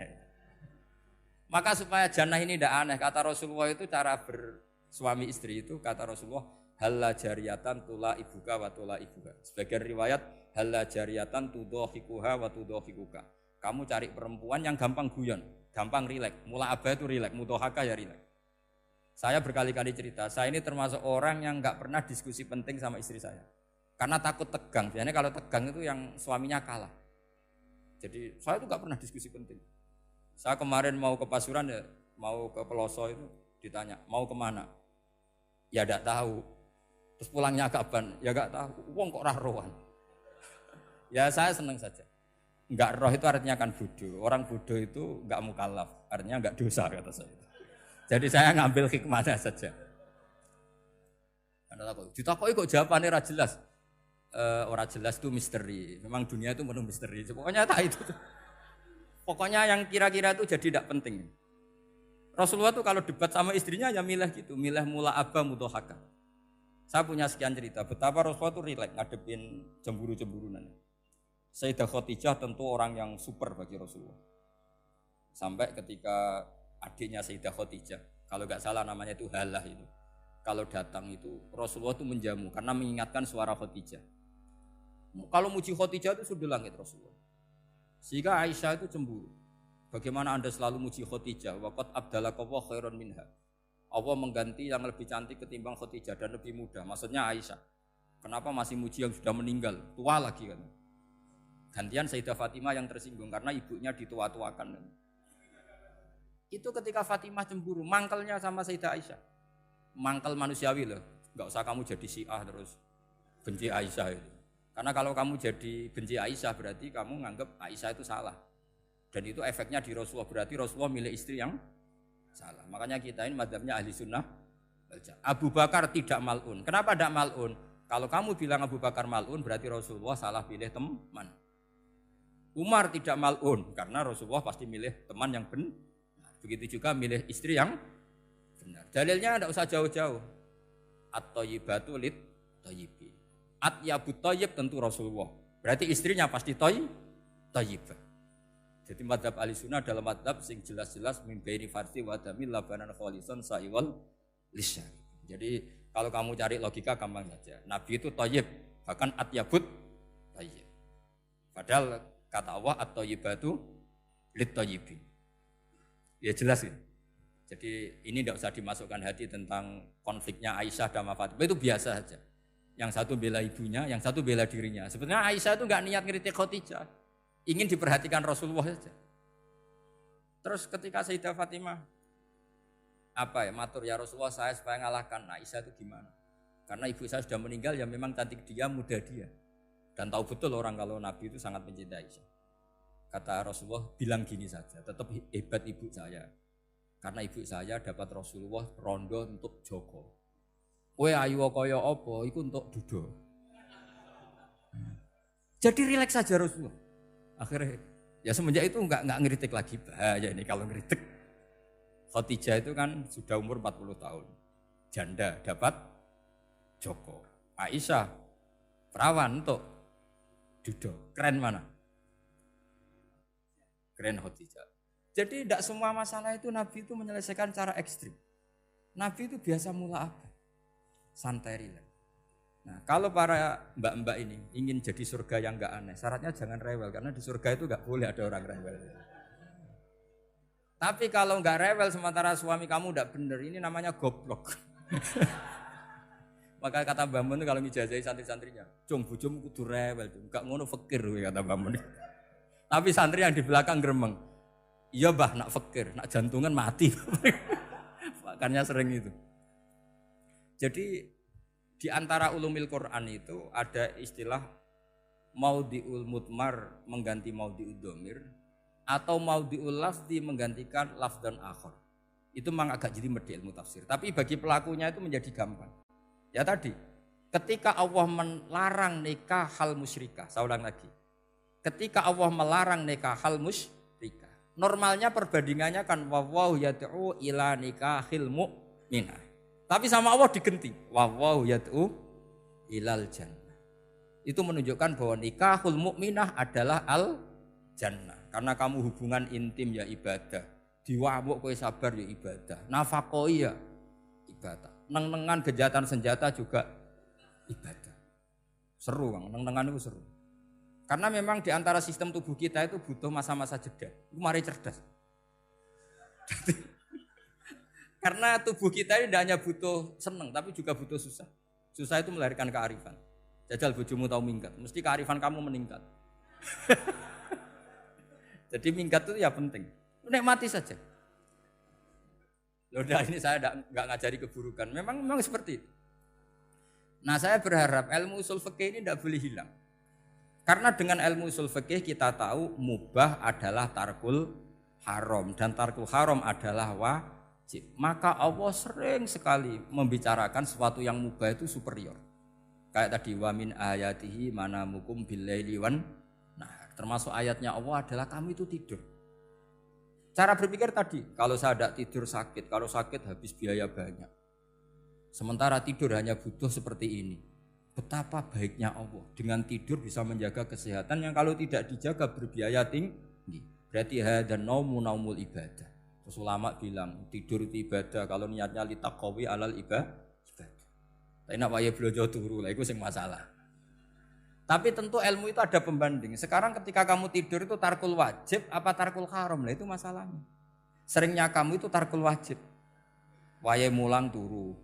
Maka supaya jannah ini tidak aneh, kata Rasulullah itu cara bersuami istri itu kata Rasulullah halla jariyatan tula ibuka wa tula ibuka. Sebagian riwayat halla jariyatan tudhahikuha wa tudhahikuka. Kamu cari perempuan yang gampang guyon, gampang rileks. Mula abah itu rileks, mudhahaka ya rileks. Saya berkali-kali cerita, saya ini termasuk orang yang enggak pernah diskusi penting sama istri saya. Karena takut tegang. Biasanya kalau tegang itu yang suaminya kalah. Jadi saya itu enggak pernah diskusi penting. Saya kemarin mau ke Pasuruan ya, mau ke Peloso itu ditanya, mau kemana? Ya enggak tahu. Terus pulangnya kapan? Ya enggak tahu. Wong kok rohan. Ya saya senang saja. Enggak roh itu artinya kan bodoh. Orang bodoh itu enggak mukallaf, artinya enggak dosa kata saya. Jadi saya ngambil hikmahnya saja. Anda takut. Ditakoki kok jawabannya ora jelas. Ora jelas itu misteri. Memang dunia itu penuh misteri. Pokoknya tak itu. Pokoknya yang kira-kira itu jadi tidak penting. Rasulullah tuh kalau debat sama istrinya ya milih gitu, milih mula abba mutohaka. Saya punya sekian cerita betapa Rasulullah tuh rileks ngadepin cemburu-cemburunan. Sayyidah Khadijah tentu orang yang super bagi Rasulullah. Sampai ketika adiknya Sayyidah Khadijah, kalau nggak salah namanya itu Halah itu. Kalau datang itu Rasulullah tuh menjamu karena mengingatkan suara Khadijah. Kalau muji Khadijah itu sudah langit Rasulullah. Sehingga Aisyah itu cemburu. Bagaimana Anda selalu muji Khadijah? Waqad abdalakallahu khairan minha. Allah mengganti yang lebih cantik ketimbang Khadijah dan lebih muda. Maksudnya Aisyah. Kenapa masih muji yang sudah meninggal? Tua lagi kan. Gantian Sayyidah Fatimah yang tersinggung karena ibunya ditua-tuakan. Itu ketika Fatimah cemburu, mangkelnya sama Sayyidah Aisyah. Mangkel manusiawi loh. Enggak usah kamu jadi Syiah terus benci Aisyah itu. Karena kalau kamu jadi benci Aisyah berarti kamu nganggap Aisyah itu salah. Dan itu efeknya di Rasulullah, berarti Rasulullah milih istri yang salah. Makanya kita ini madzhabnya ahli sunnah. Abu Bakar tidak mal'un. Kenapa tidak mal'un? Kalau kamu bilang Abu Bakar mal'un berarti Rasulullah salah pilih teman. Umar tidak mal'un karena Rasulullah pasti milih teman yang benar. Begitu juga milih istri yang benar. Dalilnya tidak usah jauh-jauh. At-thayyibatu lit-thayyibi. At-yabut thayyib tentu Rasulullah. Berarti istrinya pasti thayyibah. Jadi madzhab ahli sunnah dalam madzhab sing jelas-jelas min baini farsi wa damil labanan khalisan sa'iwal lisyari. Jadi kalau kamu cari logika gampang saja. Nabi itu thayyib, bahkan atyabut thayyib. Padahal kata Allah at-thayyibatu lit-thayyibi. Ya jelas ya. Jadi ini tidak usah dimasukkan hati tentang konfliknya Aisyah dan Fatimah, itu biasa saja. Yang satu bela ibunya, yang satu bela dirinya. Sebenarnya Aisyah itu enggak niat ngeritik Khadijah. Ingin diperhatikan Rasulullah saja. Terus ketika Sayyidah Fatimah matur ya Rasulullah saya supaya ngalahkan Aisyah itu gimana? Karena ibu saya sudah meninggal ya memang cantik dia, muda dia. Dan tahu betul orang kalau Nabi itu sangat mencintai Aisyah. Kata Rasulullah bilang gini saja, tetap hebat ibu saya. Karena ibu saya dapat Rasulullah rondo untuk Joko. Kowe ayu kaya apa iku untuk dudo. Jadi rileks saja Rasulullah. Akhirnya ya semenjak itu enggak ngeritik lagi, bahaya ini kalau ngeritik. Khadijah itu kan sudah umur 40 tahun. Janda dapat Joko. Aisyah perawan untuk dudo. Keren mana? Keren Khadijah. Jadi tidak semua masalah itu Nabi itu menyelesaikan cara ekstrim. Nabi itu biasa mula apa? Santai rileks. Nah, kalau para mbak-mbak ini ingin jadi surga yang enggak aneh, syaratnya jangan rewel karena di surga itu enggak boleh ada orang rewel. Tapi kalau enggak rewel sementara suami kamu enggak benar, ini namanya goblok. Maka kata Mbah Mun kalau ngijazahi santri-santrinya, "Cung bojomu kudu rewel, enggak ngono fakir," kata Mbah Mun. Tapi santri yang di belakang gremeng, "Iya, Mbah, nak fakir, nak jantungan mati." Makanya sering itu. Jadi di antara ulumil Quran itu ada istilah maudhi'ul mudmar mengganti maudhi'ud dhamir atau maudhi'ul lafzi menggantikan lafdzan akhar. Itu memang agak jadi ilmu tafsir. Tapi bagi pelakunya itu menjadi gampang. Ya tadi, ketika Allah melarang nikah hal musyrikah, saya ulang lagi. Ketika Allah melarang nikah hal musyrikah, normalnya perbandingannya kan wallahu yad'u ila nikahil mu'minah. Tapi sama Allah digenti. Wallahu yad'u ilal jannah. Itu menunjukkan bahwa nikahul mukminah adalah al jannah. Karena kamu hubungan intim ya ibadah. Diwamuk kowe sabar ya ibadah. Nafakoi ya ibadah. Neng-nengan kejahatan senjata juga ibadah. Seru Kang, neng-nengan itu seru. Karena memang di antara sistem tubuh kita itu butuh masa-masa jeda. Itu mari cerdas. Karena tubuh kita ini tidak hanya butuh seneng, tapi juga butuh susah. Susah itu melahirkan kearifan. Jajal bojomu tahu minggat, mesti kearifan kamu meningkat. Jadi minggat itu ya penting. Nikmati saja. Udah ini saya enggak ngajari keburukan. Memang seperti itu. Nah saya berharap ilmu usul fikih ini tidak boleh hilang. Karena dengan ilmu usul fikih kita tahu mubah adalah tarkul haram dan tarkul haram adalah wajib. Maka Allah sering sekali membicarakan sesuatu yang mubah itu superior. Kayak tadi wa min ayatihi manamukum billaili wan. Nah, termasuk ayatnya Allah adalah kamu itu tidur. Cara berpikir tadi, kalau saya tidak tidur sakit, kalau sakit habis biaya banyak. Sementara tidur hanya butuh seperti ini. Betapa baiknya Allah dengan tidur bisa menjaga kesehatan yang kalau tidak dijaga berbiaya tinggi. Berarti hadan naumul ibadah. Terus ulama bilang tidur itu ibadah kalau niatnya litaqawi alal ibadah. Tapi nak wae blojo turu lah itu sing masalah. Tapi tentu ilmu itu ada pembanding. Sekarang ketika kamu tidur itu tarkul wajib apa tarkul haram lah itu masalahnya. Seringnya kamu itu tarkul wajib. Wae mulang turu.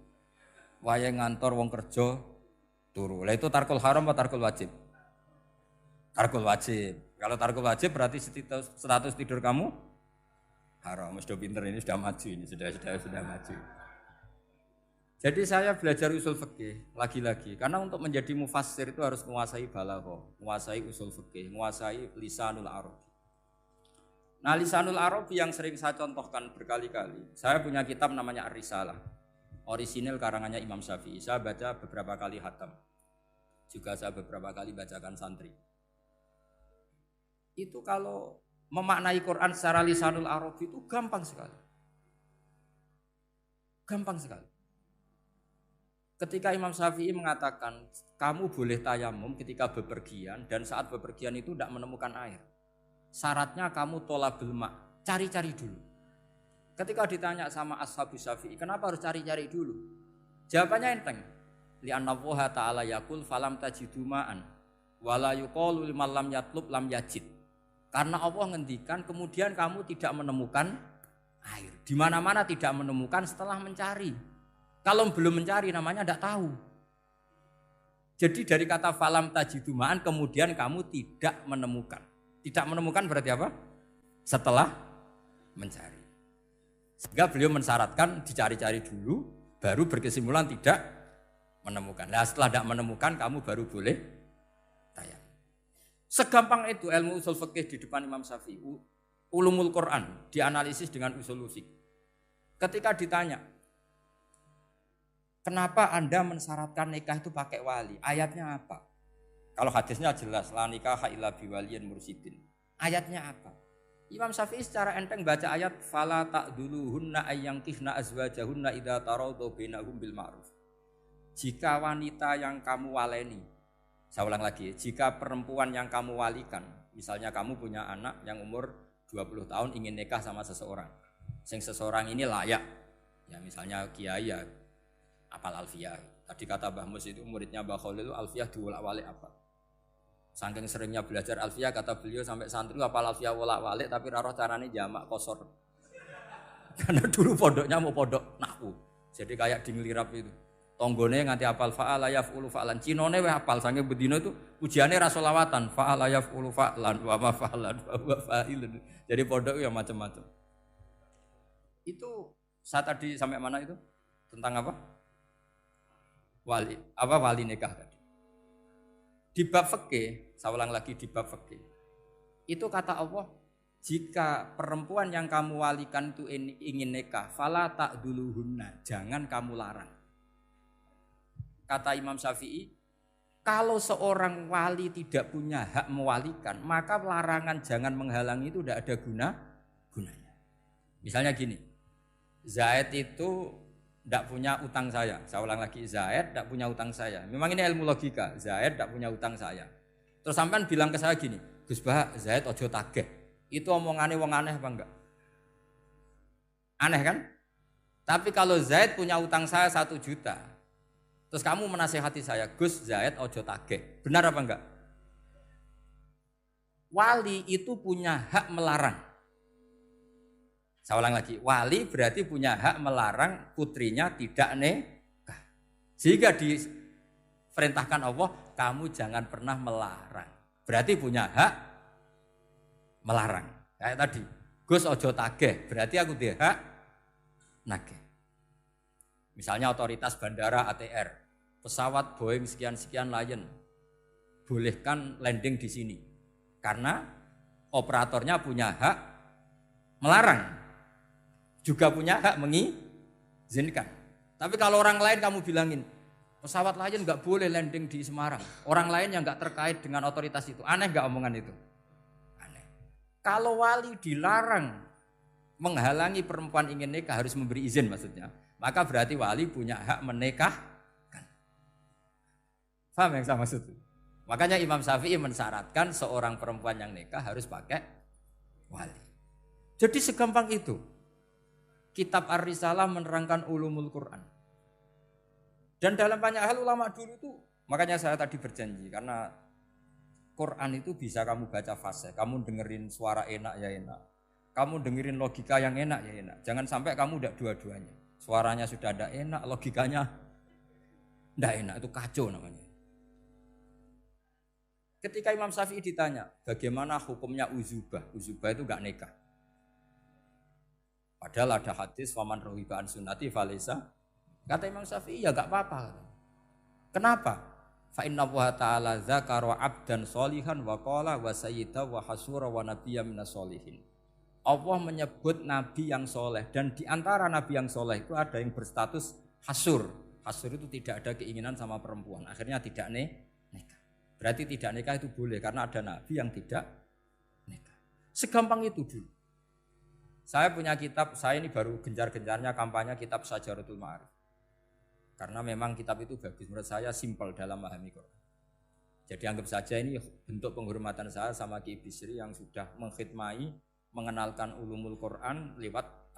Wae ngantor wong kerja turu. Lah itu tarkul haram atau tarkul wajib? Tarkul wajib. Kalau tarkul wajib berarti status tidur kamu haram. Sudah pinter ini sudah maju ini sudah maju. Jadi saya belajar usul fikih lagi-lagi karena untuk menjadi mufassir itu harus menguasai balaghah, menguasai usul fikih, menguasai lisanul arabi. Nah, lisanul arabi yang sering saya contohkan berkali-kali. Saya punya kitab namanya Ar-Risalah. Orisinil karangannya Imam Syafi'i. Saya baca beberapa kali khatam. Juga saya beberapa kali bacakan santri. Itu kalau memaknai Quran secara lisanul arabi itu gampang sekali. Gampang sekali. Ketika Imam Syafi'i mengatakan kamu boleh tayamum ketika bepergian dan saat bepergian itu tidak menemukan air. Syaratnya kamu tolabul ma', cari-cari dulu. Ketika ditanya sama ashabus Syafi'i, kenapa harus cari-cari dulu? Jawabannya enteng. Li'anna Allah ta'ala yaqul falam tajidu ma'an wala yuqalu liman lam yatlub lam yajid. Karena Allah ngendikan kemudian kamu tidak menemukan air. Di mana-mana tidak menemukan setelah mencari. Kalau belum mencari namanya tidak tahu. Jadi dari kata falam tajidu ma'an kemudian kamu tidak menemukan. Tidak menemukan berarti apa? Setelah mencari. Sehingga beliau mensyaratkan dicari-cari dulu, baru berkesimpulan tidak menemukan. Nah setelah tidak menemukan, kamu baru boleh tayang. Segampang itu ilmu usul fikih di depan Imam Syafi'i. Ulumul Quran dianalisis dengan usul fikih. Ketika ditanya, kenapa Anda mensyaratkan nikah itu pakai wali? Ayatnya apa? Kalau hadisnya jelas, la nikaha illa biwaliyin mursidin. Ayatnya apa? Imam Syafi'i secara enteng baca ayat fala ta'duluhunna ayyankihna azwajahunna idza taradhu bainahum bil ma'ruf. Jika wanita yang kamu waleni, saya ulang lagi, jika perempuan yang kamu walikan, misalnya kamu punya anak yang umur 20 tahun ingin nikah sama seseorang. Seseorang ini layak. Ya misalnya kiai ya apal alfiyah. Tadi kata Mbah Mus itu muridnya Mbah Khalil itu alfiyah diwolak-walik apa. Saking seringnya belajar alfiyah kata beliau sampai santri apal alfiyah wolak-walik tapi raro carane jamak kosor. Karena dulu pondoknya mau pondok nahwu. Jadi kayak di ngelirap itu. Tonggone nganti apal fa'ala yaf'ulu fa'lan. Cinone weh apal saking bedino itu ujiane ra selawatan fa'ala yaf'ulu fa'lan wa ma fa'lan wa fa'ilun. Jadi pondok ya macam-macam. Itu saya tadi sampai mana itu? Tentang apa? Wali nikah tadi. Di bab fikih, saya ulang lagi di bab fikih. Itu kata Allah, jika perempuan yang kamu walikan itu ingin nikah, fala ta'duluhunna, jangan kamu larang. Kata Imam Syafi'i, kalau seorang wali tidak punya hak mewalikan, maka larangan jangan menghalangi itu tidak ada gunanya. Misalnya gini, Zaid itu tidak punya utang saya ulang lagi, Zaid tidak punya utang saya. Memang ini ilmu logika, Zaid tidak punya utang saya. Terus sampean bilang ke saya gini, Gus Bah, Zaid ojo tageh. Itu omongannya wong aneh apa enggak? Aneh kan? Tapi kalau Zaid punya utang saya 1 juta, terus kamu menasihati saya, Gus Zaid ojo tageh. Benar apa enggak? Wali itu punya hak melarang. Saya ulang lagi, wali berarti punya hak melarang putrinya tidak nikah. Sehingga diperintahkan Allah, kamu jangan pernah melarang. Berarti punya hak melarang. Kayak tadi, Gus ojo tageh, berarti aku dia hak nageh. Misalnya otoritas bandara ATR, pesawat Boeing sekian-sekian Lion bolehkan landing di sini. Karena operatornya punya hak melarang. Juga punya hak mengizinkan. Tapi kalau orang lain kamu bilangin, pesawat Lion nggak boleh landing di Semarang. Orang lain yang nggak terkait dengan otoritas itu. Aneh nggak omongan itu? Aneh. Kalau wali dilarang menghalangi perempuan ingin nikah harus memberi izin maksudnya. Maka berarti wali punya hak menikahkan. Paham yang saya maksud? Makanya Imam Syafi'i mensyaratkan seorang perempuan yang nikah harus pakai wali. Jadi segampang itu. Kitab Ar-Risalah menerangkan ulumul Quran. Dan dalam banyak hal ulama dulu itu, makanya saya tadi berjanji karena Quran itu bisa kamu baca fase, kamu dengerin suara enak ya enak. Kamu dengerin logika yang enak ya enak. Jangan sampai kamu udah dua-duanya. Suaranya sudah ada enak, logikanya enggak enak, itu kacau namanya. Ketika Imam Syafi'i ditanya, bagaimana hukumnya uzubah? Uzubah itu enggak nikah. Padahal ada hadis faman rohiba an sunnati falesa. Kata Imam Syafi'i ya enggak apa-apa. Kenapa? Fa inna wa ta'ala dzakara 'abdan sholihan wa qala wa sayyida wa hasura wa nabiyya minas sholihin. Allah menyebut nabi yang soleh dan di antara nabi yang soleh itu ada yang berstatus hasur. Hasur itu tidak ada keinginan sama perempuan. Akhirnya tidak nikah. Berarti tidak nikah itu boleh karena ada nabi yang tidak nikah. Segampang itu dulu. Saya punya kitab, saya ini baru gencar-gencarnya kampanye kitab Syajaratul Ma'arif. Karena memang kitab itu bagus, menurut saya simpel dalam memahami Quran. Jadi anggap saja ini bentuk penghormatan saya sama Ki Bisri yang sudah mengkhidmai, mengenalkan ulumul Quran lewat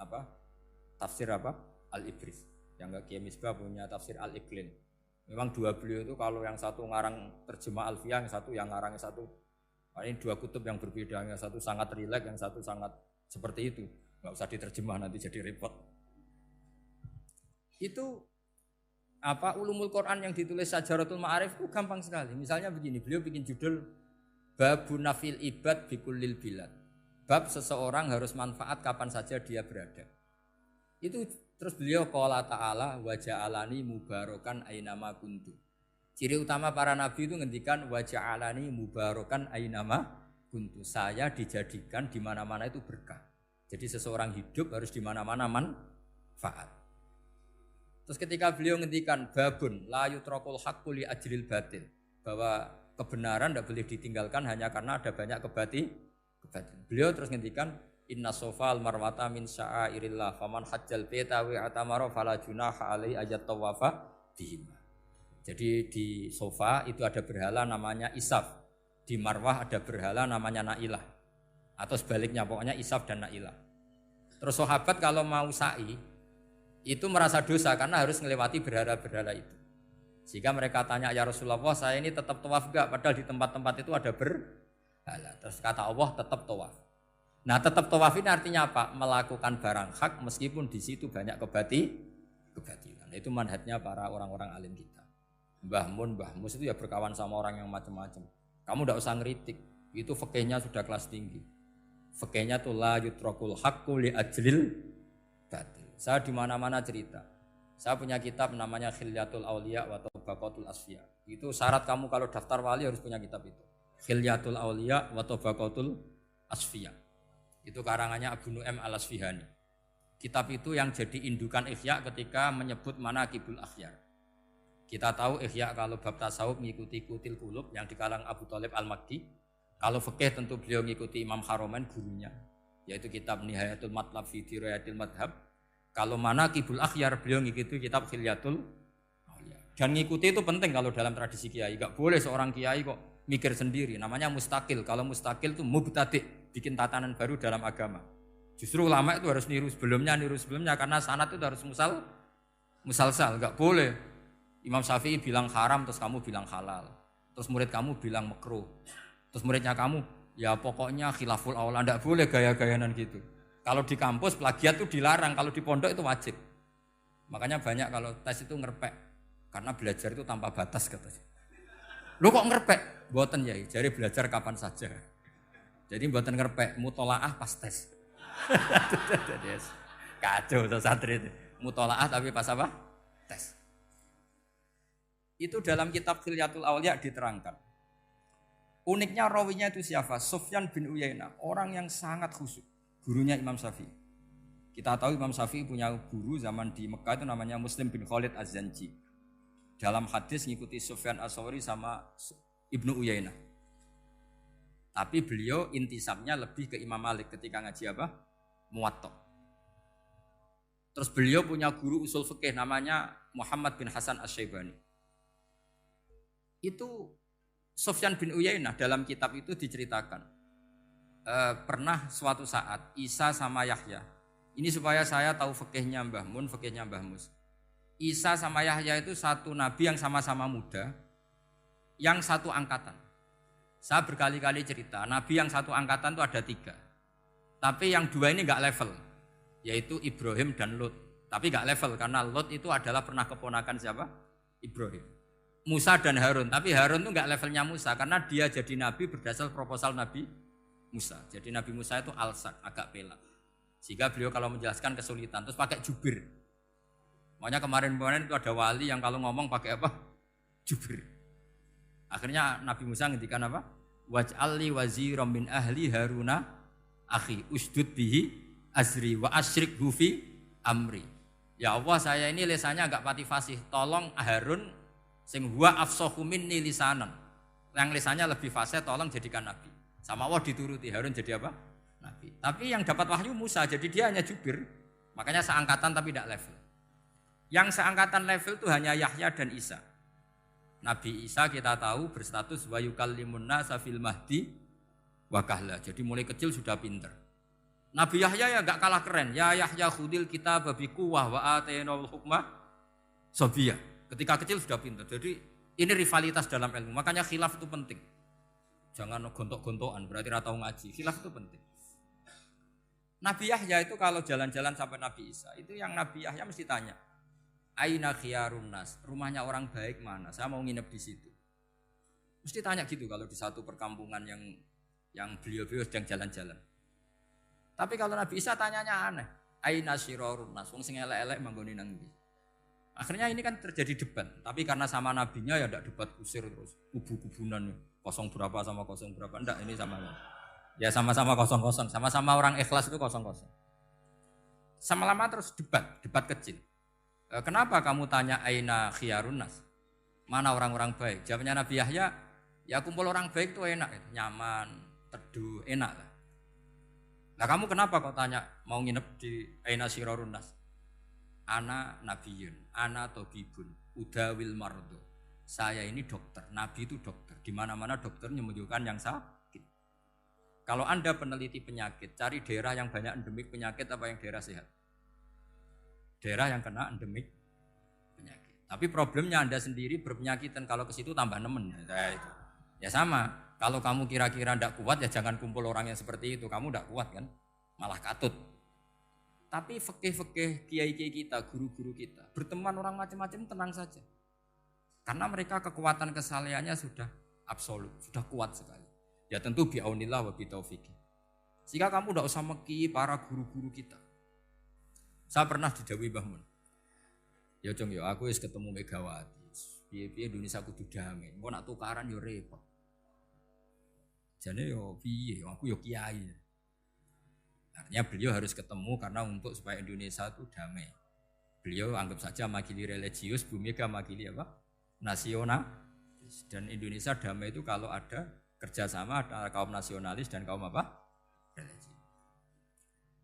tafsir Al-Ibris. Yang Ki Misbah punya tafsir Al-Iqlin. Memang dua beliau itu kalau yang satu ngarang terjemah Alfiyah, yang satu yang ngarang satu. Ini dua kutub yang berbeda, yang satu sangat rileks, yang satu sangat seperti itu. Enggak usah diterjemah nanti jadi repot. Itu ulumul Quran yang ditulis Syajaratul Ma'arif itu gampang sekali. Misalnya begini, beliau bikin judul Babun Nafil Ibad Bikullil Bilad. Bab seseorang harus manfaat kapan saja dia berada. Itu terus beliau qala ta'ala wa ja'alani mubarakan ainama kuntu. Ciri utama para nabi itu ngendikan wa ja'alani mubarakan ainama kuntu. Saya dijadikan di mana-mana itu berkah. Jadi seseorang hidup harus di mana-mana manfaat. Terus ketika beliau ngendikan babun la yutrakul haqqu li ajril batil, bahwa kebenaran tidak boleh ditinggalkan hanya karena ada banyak kebatilan. Beliau terus ngendikan inna sofal marwata min sya'airillah faman hajjal baita wa atamara fala junaha alai ajat tawafa bihima. Jadi di sofa itu ada berhala namanya Isaf, di Marwah ada berhala namanya Nailah, atau sebaliknya pokoknya Isaf dan Nailah. Terus sahabat kalau mau sa'i itu merasa dosa karena harus melewati berhala-berhala itu. Sehingga mereka tanya, ya Rasulullah, saya ini tetap tawaf enggak? Padahal di tempat-tempat itu ada berhala. Terus kata Allah, tetap tawaf. Nah, tetap tawaf ini artinya apa? Melakukan barang hak meskipun di situ banyak kebatilan. Itu manhajnya para orang-orang alim kita. Mbah Mun, Mbah Mus itu ya berkawan sama orang yang macam-macam. Kamu enggak usah ngeritik. Itu fikihnya sudah kelas tinggi. Fikihnya tuh la yutrakul haqqu li ajlil batil. Saya di mana-mana cerita. Saya punya kitab namanya Khilyatul Auliya wa Tabaqatul Asfiya. Itu syarat kamu kalau daftar wali harus punya kitab itu. Khilyatul Auliya wa Tabaqatul Asfiya. Itu karangannya Abu Nu'aim Al-Asfihani. Kitab itu yang jadi indukan Ihya ketika menyebut manaqibul akhyar. Kita tahu Ihya kalau bab tasawuf mengikuti Kutil Qulub yang dikalang Abu Thalib Al-Makki. Kalau fikih tentu beliau mengikuti Imam Haromen gurunya, yaitu kitab Nihayatul Matlab fi Dirayatil Madhab. Kalau manaqibul akhyar beliau mengikuti kitab Khilyatul Auliya. Dan ngikuti itu penting kalau dalam tradisi kiai. Enggak boleh seorang kiai kok mikir sendiri, namanya mustakil. Kalau mustakil itu mubtadi', bikin tatanan baru dalam agama. Justru ulama itu harus niru sebelumnya karena sanad itu harus musalsal, enggak boleh. Imam Syafi'i bilang haram terus kamu bilang halal. Terus murid kamu bilang makruh. Terus muridnya kamu, ya pokoknya khilaful aula, enggak boleh gaya-gayanan gitu. Kalau di kampus plagiat itu dilarang, kalau di pondok itu wajib. Makanya banyak kalau tes itu ngerpek karena belajar itu tanpa batas katanya. Lu kok ngerpek? Mboten ya, jari belajar kapan saja. Jadi mboten ngerpek, mutolaah pas tes. Kacau tuh santri itu. Mutolaah tapi pas apa? Tes. Itu dalam kitab Khilyatul Awliya diterangkan. Uniknya rawinya itu siapa? Sufyan bin Uyainah, orang yang sangat khusyuk, gurunya Imam Syafi'i. Kita tahu Imam Syafi'i punya guru zaman di Mekah itu namanya Muslim bin Khalid Az-Zanji. Dalam hadis ngikuti Sufyan As-Sawri sama Ibnu Uyainah. Tapi beliau intisabnya lebih ke Imam Malik ketika ngaji apa? Muwatta. Terus beliau punya guru usul fikih namanya Muhammad bin Hasan Asy-Syaibani. Itu Sufyan bin Uyainah dalam kitab itu diceritakan. Pernah suatu saat Isa sama Yahya. Ini supaya saya tahu fikihnya Mbah Mun, fikihnya Mbah Mus. Isa sama Yahya itu satu nabi yang sama-sama muda, yang satu angkatan. Saya berkali-kali cerita, nabi yang satu angkatan itu ada 3. Tapi yang 2 ini enggak level, yaitu Ibrahim dan Lut. Tapi enggak level karena Lut itu adalah pernah keponakan siapa? Ibrahim. Musa dan Harun, tapi Harun itu enggak levelnya Musa karena dia jadi nabi berdasar proposal Nabi Musa. Jadi Nabi Musa itu alsak, agak pelak. Sehingga beliau kalau menjelaskan kesulitan, terus pakai jubir. Makanya kemarin-kemarin itu ada wali yang kalau ngomong pakai apa? Jubir. Akhirnya Nabi Musa ngendikan apa? Waj'alli waziran min ahli Haruna akhi usdud bihi azri wa asyrikhu fi amri. Ya Allah, saya ini lisannya agak pati fasih. Tolong Harun sing huwa afsahu minni lisanan. Yang lisannya lebih fasih tolong jadikan nabi. Sama Allah dituruti, Harun jadi apa? Nabi. Tapi yang dapat wahyu Musa, jadi dia hanya jubir. Makanya seangkatan tapi tidak level. Yang seangkatan level itu hanya Yahya dan Isa. Nabi Isa kita tahu berstatus wa yukallimun nasa fil mahdi wa kahla. Jadi mulai kecil sudah pinter. Nabi Yahya ya enggak kalah keren. Ya Yahya khudil kitab bi quwwah wa atainal hukma sabiyah. Ketika kecil sudah pintar. Jadi ini rivalitas dalam ilmu. Makanya khilaf itu penting. Jangan gontok-gontokan, berarti ratau ngaji. Khilaf itu penting. Nabi Yahya itu kalau jalan-jalan sampai Nabi Isa, itu yang Nabi Yahya mesti tanya, Aina khiyarun nas, rumahnya orang baik mana? Saya mau nginep di situ. Mesti tanya gitu kalau di satu perkampungan yang beliau-beliau sedang jalan-jalan. Tapi kalau Nabi Isa tanyanya aneh. Aina syirarun nas, wong sing elek-elek manggone nang ndi? Akhirnya ini kan terjadi debat, tapi karena sama nabinya ya tidak debat kusir terus kubu-kubunan 0 berapa sama 0 berapa, enggak, ini sama ya sama-sama 0-0, sama-sama orang ikhlas itu 0-0. Sama lama terus debat kecil. Kenapa kamu tanya aina khiyarun nas? Mana orang-orang baik? Jawabnya Nabi Yahya, ya kumpul orang baik itu enak, nyaman, teduh, enak lah. Nah kamu kenapa kau tanya mau nginep di aina syirarun nas? Ana nabiyun, ana tobibun, udawil mardo. Saya ini dokter, nabi itu dokter. Di mana-mana dokter menyembuhkan yang sakit. Kalau Anda peneliti penyakit, cari daerah yang banyak endemik penyakit apa yang daerah sehat? Daerah yang kena endemik penyakit. Tapi problemnya Anda sendiri berpenyakit dan kalau ke situ tambah nemen. Ya sama, kalau kamu kira-kira tidak kuat ya jangan kumpul orang yang seperti itu. Kamu tidak kuat kan, malah katut. Tapi fikih-fikih kiai-kiai kita, guru-guru kita, berteman orang macam-macam tenang saja. Karena mereka kekuatan kesalehannya sudah absolut, sudah kuat sekali. Ya tentu bi'aunillah wa bitaufiqih. Sehingga kamu tidak usah meki para guru-guru kita. Saya pernah didhawuhi Mbah Mun. Ya Jong, ya aku wis ketemu Megawati. Piye-piye Indonesia kudu damai. Engko nak tukaran yo repot. Jane yo piye, aku yo kiai. Artinya beliau harus ketemu karena untuk supaya Indonesia itu damai. Beliau anggap saja makili religius, Bu Mega makili apa? Nasional. Dan Indonesia damai itu kalau ada kerjasama antara kaum nasionalis dan kaum apa? Religius.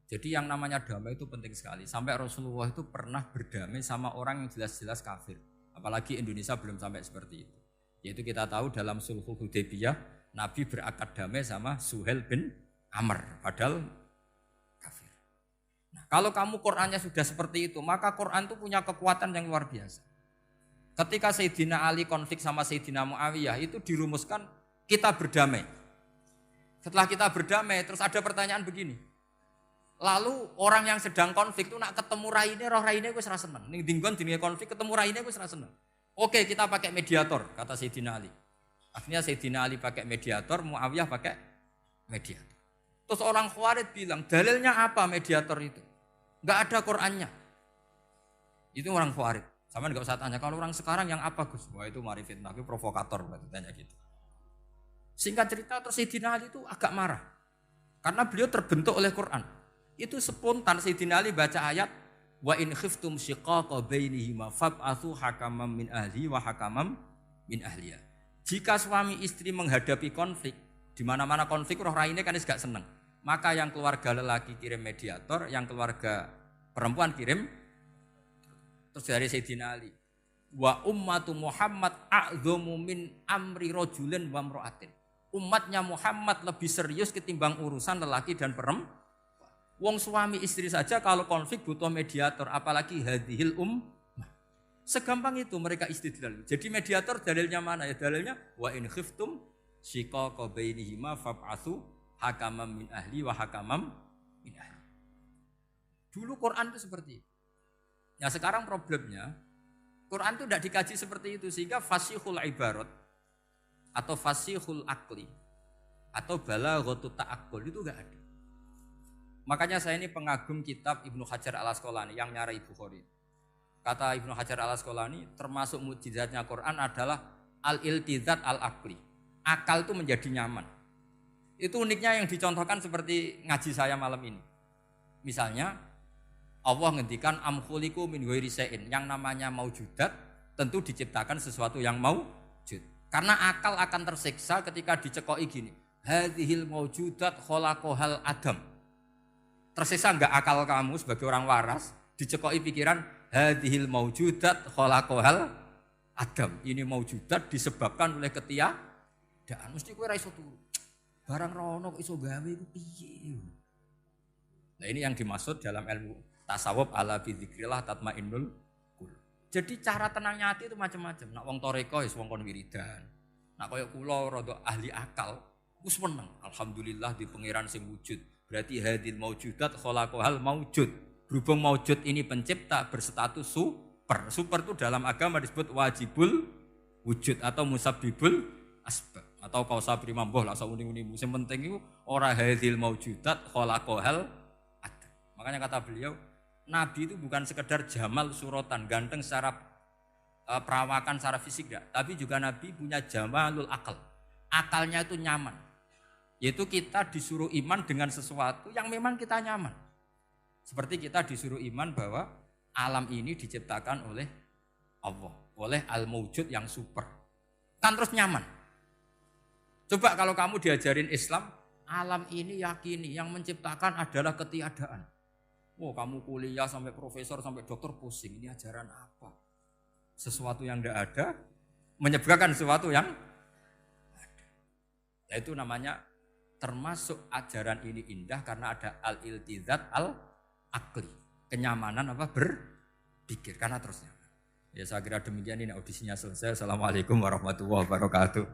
Jadi yang namanya damai itu penting sekali. Sampai Rasulullah itu pernah berdamai sama orang yang jelas-jelas kafir. Apalagi Indonesia belum sampai seperti itu. Yaitu kita tahu dalam Sulhul Hudaybiyah, Nabi berakad damai sama Suhail bin Amr. Padahal kafir. Nah, kalau kamu Qur'annya sudah seperti itu, maka Qur'an itu punya kekuatan yang luar biasa. Ketika Sayyidina Ali konflik sama Sayyidina Muawiyah, itu dirumuskan kita berdamai. Setelah kita berdamai, terus ada pertanyaan begini. Lalu orang yang sedang konflik itu nak ketemu raine, roh raine wis ra seneng. Ning dinggon jenenge konflik ketemu raine wis ra seneng. Oke, kita pakai mediator, kata Sayyidina Ali. Akhirnya Sayyidina Ali pakai mediator, Muawiyah pakai mediator. Terus orang Khawarij bilang, dalilnya apa mediator itu? Enggak ada Qur'annya. Itu orang Khawarij. Sama enggak usah tanya kalau orang sekarang yang apa Gus? Wah itu mari fitnah, itu provokator berarti tanya gitu. Singkat cerita terus Sayyidina Ali itu agak marah. Karena beliau terbentuk oleh Quran. Itu spontan Sayyidina Ali baca ayat wa in khiftum shiqaqa bainihima fab'atsu hakaman min ahli wa hakaman min ahliya. Jika suami istri menghadapi konflik, di mana-mana konflik roh raine kan gak seneng. Maka yang keluarga lelaki kirim mediator, yang keluarga perempuan kirim. Terus dari Sayyidina Ali, wa ummatu Muhammad a'dhamu min amri rajulin wa imra'atin. Umatnya Muhammad lebih serius ketimbang urusan lelaki dan perempuan. Wong suami istri saja kalau konflik butuh mediator, apalagi hadhil Segampang itu mereka istidlal. Jadi mediator dalilnya mana? Ya dalilnya wa in khiftum shiqaqa bainihima fab'atsu hakaman min ahli wa hakaman min ahli. Dulu Quran itu seperti itu. Ya sekarang problemnya Quran itu tidak dikaji seperti itu sehingga fasihul ibarat atau fasihul akli atau balaghatut ta'aqqul itu enggak ada. Makanya saya ini pengagum kitab Ibnu Hajar Al-Asqalani yang nyari Bukhari. Kata Ibnu Hajar Al-Asqalani, termasuk mukjizatnya Quran adalah al-iltizat al-aqli. Akal itu menjadi nyaman. Itu uniknya yang dicontohkan seperti ngaji saya malam ini. Misalnya, Allah ngendikan am khuliqu min ghairi syai'in. Yang namanya maujudat tentu diciptakan sesuatu yang maujud. Karena akal akan tersiksa ketika dicekoki gini. Hadhil maujudat khalaqahal adam. Tersiksa enggak akal kamu sebagai orang waras, dicekoki pikiran hadhil maujudat khalaqahal adam. Ini maujudat disebabkan oleh ketiadaan. Mesti kowe ra iso turu. Barang rono kok iso gawe iku piye? Nah, ini yang dimaksud dalam ilmu tasawuf ala bi dzikrillah tatmainnul qulub. Jadi cara tenangnya hati itu macam-macam. Nak wong toreko ya wong kon wiridan. Nak koyo kula rada ahli akal, wis meneng. Alhamdulillah di pangeran sing wujud. Berarti hadil maujudat khalaqahal maujud. Berhubung maujud ini pencipta berstatus super. Super itu dalam agama disebut wajibul wujud atau musabbibul asbab atau kausa primamboh lah sauni-uni. Sing penting itu ora hadil maujudat khalaqahal ada. Makanya kata beliau, Nabi itu bukan sekedar jamal suratan, ganteng secara perawakan, secara fisik enggak, tapi juga Nabi punya jamalul akal. Akalnya itu nyaman. Yaitu kita disuruh iman dengan sesuatu yang memang kita nyaman. Seperti kita disuruh iman bahwa alam ini diciptakan oleh Allah, oleh al-maujud yang super. Kan terus nyaman. Coba kalau kamu diajarin Islam, alam ini yakini yang menciptakan adalah ketiadaan. Oh, kamu kuliah sampai profesor, sampai dokter pusing. Ini ajaran apa? Sesuatu yang tidak ada menyebabkan sesuatu yang ada. Itu namanya termasuk ajaran ini indah karena ada al-iltizat al-akli. Kenyamanan apa? Berpikir karena terus nyaman. Ya saya kira demikian, ini audisinya selesai. Assalamualaikum warahmatullahi wabarakatuh.